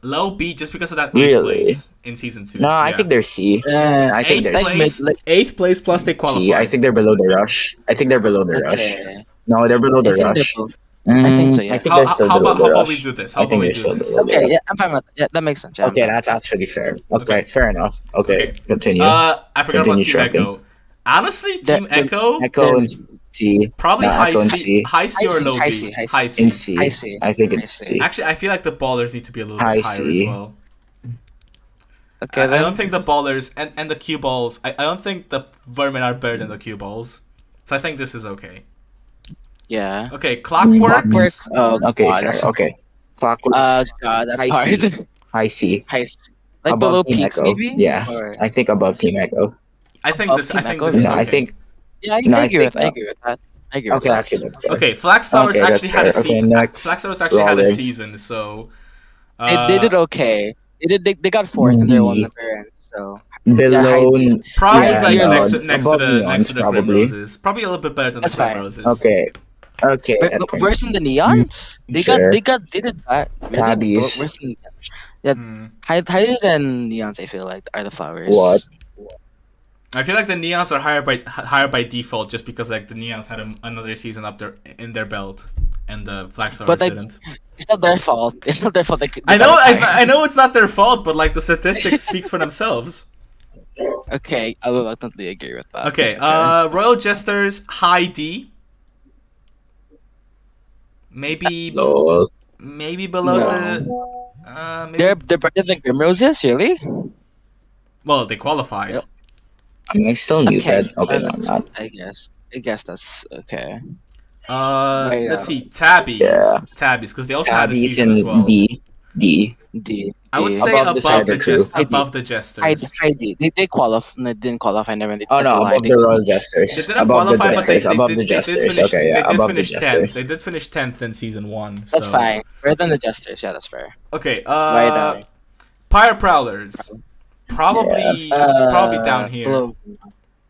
Low B just because of that 8th Really? place in season 2. No, I think they're C. I think 8th they're place. C. 8th place plus they qualify. C. I think they're below the Rush. I think they're below the Rush. Okay. No, they're below I the think Rush. they're both. I think so, yeah. I think they're still how below the about we Rush. do this? I How about think we they're do still this? below the Okay. Rush. Yeah. I'm fine with that. Yeah. That makes sense. Yeah, I'm Okay, fine. that's actually fair. Okay. Okay, fair enough. Okay, Okay. continue. I forgot about Continue Team trucking. Echo. Honestly, The- Team Echo Echo in C. probably No, high Echo in C, C. high C or low High B. C, high C. High C. In C. I see. I think it's I see. C. Actually, I feel like the Ballers need to be a little High bit higher C. as well. Okay. I Then. don't think the Ballers and the Cue Balls. I don't think the Vermin are better than the Cue Balls. So I think this is okay. Yeah. Okay, Clockworks. Clockworks. Oh Okay, god, fair. that's Okay. Clockworks. god, that's High C. hard. High C. High, like Above below Team peaks Echo. maybe. Yeah. Or I think above Team Echo. I think above this. Team I think Echo. this is No, okay. I think. Yeah, No, I I agree think with. I agree with that. I agree with Okay, that. actually, that's fair. Okay, Flax Flowers Okay, actually that's had a fair. Okay, season. next. Flax Flowers actually had a Rollers. season, so. They did okay. They got fourth in their own D. appearance. So Below. D. Probably yeah, like no, next to above the Neons, Grim probably. Roses. Probably a little bit better than That's the Grim fine. Roses. Okay. Okay. Worse than the Neons? Sure. They did bad. Really? Tabbies. Worse than yeah. Higher than Neons. I feel like are the Flowers. What? I feel like the Neons are higher by default just because like the Neons had another season up there in their belt, and the Flax Flowers But, like, didn't. It's not their fault. It's not their fault. I know it's not their fault, but like the statistics speaks for themselves. Okay, I will totally agree with that. Okay, Royal Jesters high D. Maybe Lol. below No. the. Maybe, They're better than Grim Roses, really? well, they qualified. Yep. I mean, I still knew Okay, that. Okay, no, I'm not. I guess that's okay. Let's see, Tabbies. Yeah. Tabbies, because they also had a Tabbies season as in well. D. D. I would D. say Above the Cyber Crew. above the Jesters. High D. They qualify. No, they didn't qualify. Never. Oh that's a no, lie. above the Royal Jesters. They didn't Above the qualify, but they Jesters. Above the did Jesters. finish. Okay, yeah, They did above the finish Jesters. 10th. They did finish 10th in season 1. That's so. fine. Better than the Jesters. Yeah, that's fair. Okay. Right. Pyre Prowlers. Probably down here. Below.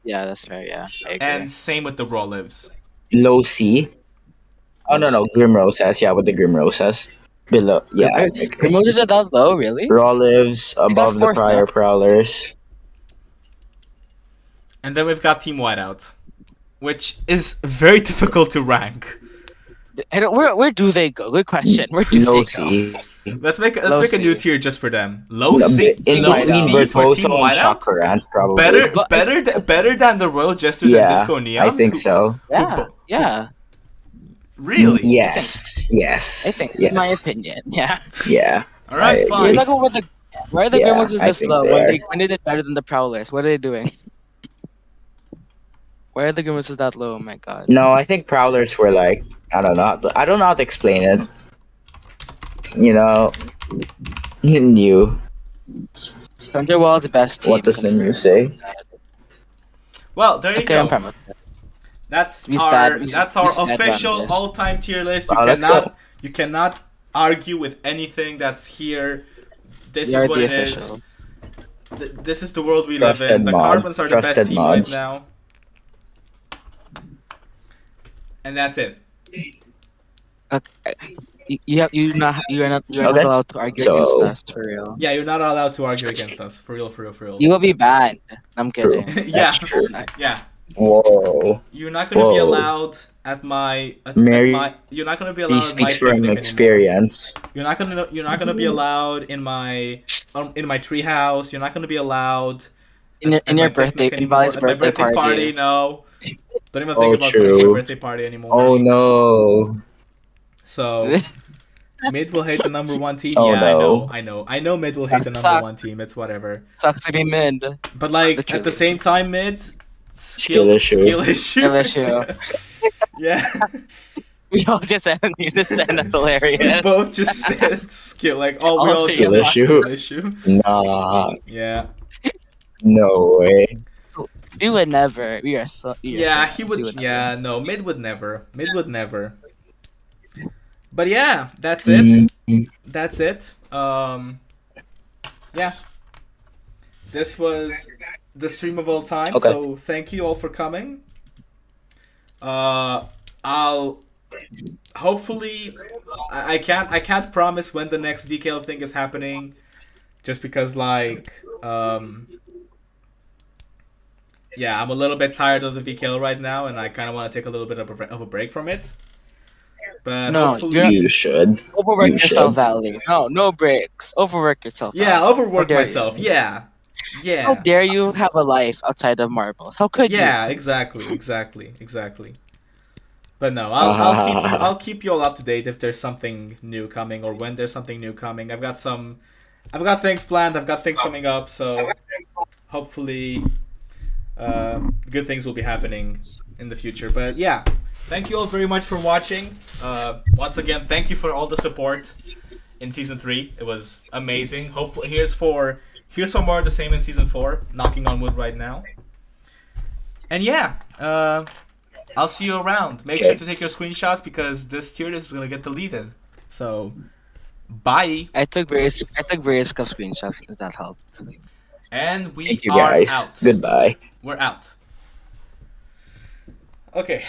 Yeah, that's fair. Yeah, I agree. And same with the Raw Lives. Low C. Oh no, Grim Roses. Yeah, with the Grim Roses. Below. Yeah. I agree. Grim Roses are that low, really? Raw Lives above the fourth Prior now. Prowlers. And then we've got Team Whiteout, which is very difficult to rank. Where do they go? Good question. Where do Low they C. go? Let's make Low a new C. tier just for them. Low C. In Low between C for Team Bertoso and Whiteout. Chakrant, probably. Better than the Royal Jesters Yeah, and Disco Neons. I think so. Yeah. Really? Yes. I think, in my opinion, yeah. Yeah. All right, I fine. You're not going with the. Why are the Yeah, Grim Roses I this think low they are. when they did better than the Prowlers? What are they doing? Why are the Grim Roses that low? Oh my god. No, I think Prowlers were like, I don't know. I don't know how to explain it. You know, new. Thunderwall's the best team. What does the new say? Well, there you Okay, I'm go. fine with that. That's We our spad- we- that's we our spad official run this. all-time tier list. You Let's you cannot argue with anything that's here. This We is are what the it is. officials. This is the world we live in. Trusted The mod. Carbons are the best Trusted team mods. right now. And that's it. You're not Okay. allowed to argue So- against us for real. Yeah, you're not allowed to argue against us. For real, for real, for real. You will be banned. I'm kidding. yeah, That's true. yeah. Whoa. You're not gonna be Whoa. allowed at my. Mary- You're not gonna be He allowed at my speaks from picnic anymore. experience. You're not gonna be allowed in my treehouse. You're not gonna be allowed In at your my birthday, picnic in Vali's anymore. At my birthday party. No, don't even Oh, think about coming to true. your birthday party anymore. Oh no. So Mid will hate the number 1 team. Oh, Yeah, no. I know. Mid will hate the That number sucks. 1 team. It's whatever. Sucks to be mid. But like Literally. at the same time, Mid Skill issue. Skill issue. Skill issue. Yeah. We all just ended this and that's We hilarious. both just said skill. Like, oh, we All all three just of us. said skill issue. Nah. Yeah. No way. We would never. We are so. Yeah, he would. Yeah, no, Mid would never. Mid would never. But yeah, that's it. Mhm. That's it. Yeah. This was the stream of all time. Okay. So thank you all for coming. I'll hopefully I can't promise when the next VKL thing is happening, just because like yeah, I'm a little bit tired of the VKL right now, and I kind of want to take a little bit of a break from it. But No, hopefully, you're- You should. Overwork You yourself, should. Valley. No breaks. Overwork yourself. yeah, Valley. overwork How dare myself. Yeah, yeah. How dare you have a life outside of marbles? How could you? Yeah, exactly. But no, I'll keep you all up to date if there's something new coming or when there's something new coming. I've got things planned. I've got things coming up. So hopefully, good things will be happening in the future. But yeah, thank you all very much for watching. Once again, thank you for all the support in season 3. It was amazing. Hopefully, here's for more of the same in season 4. Knocking on wood right now. And yeah, I'll see you around. Make sure to take your screenshots because this tier list is gonna get deleted. So, bye. I took various screenshots. If that helped. And we Thank you are guys. out. Goodbye. We're out. Okay.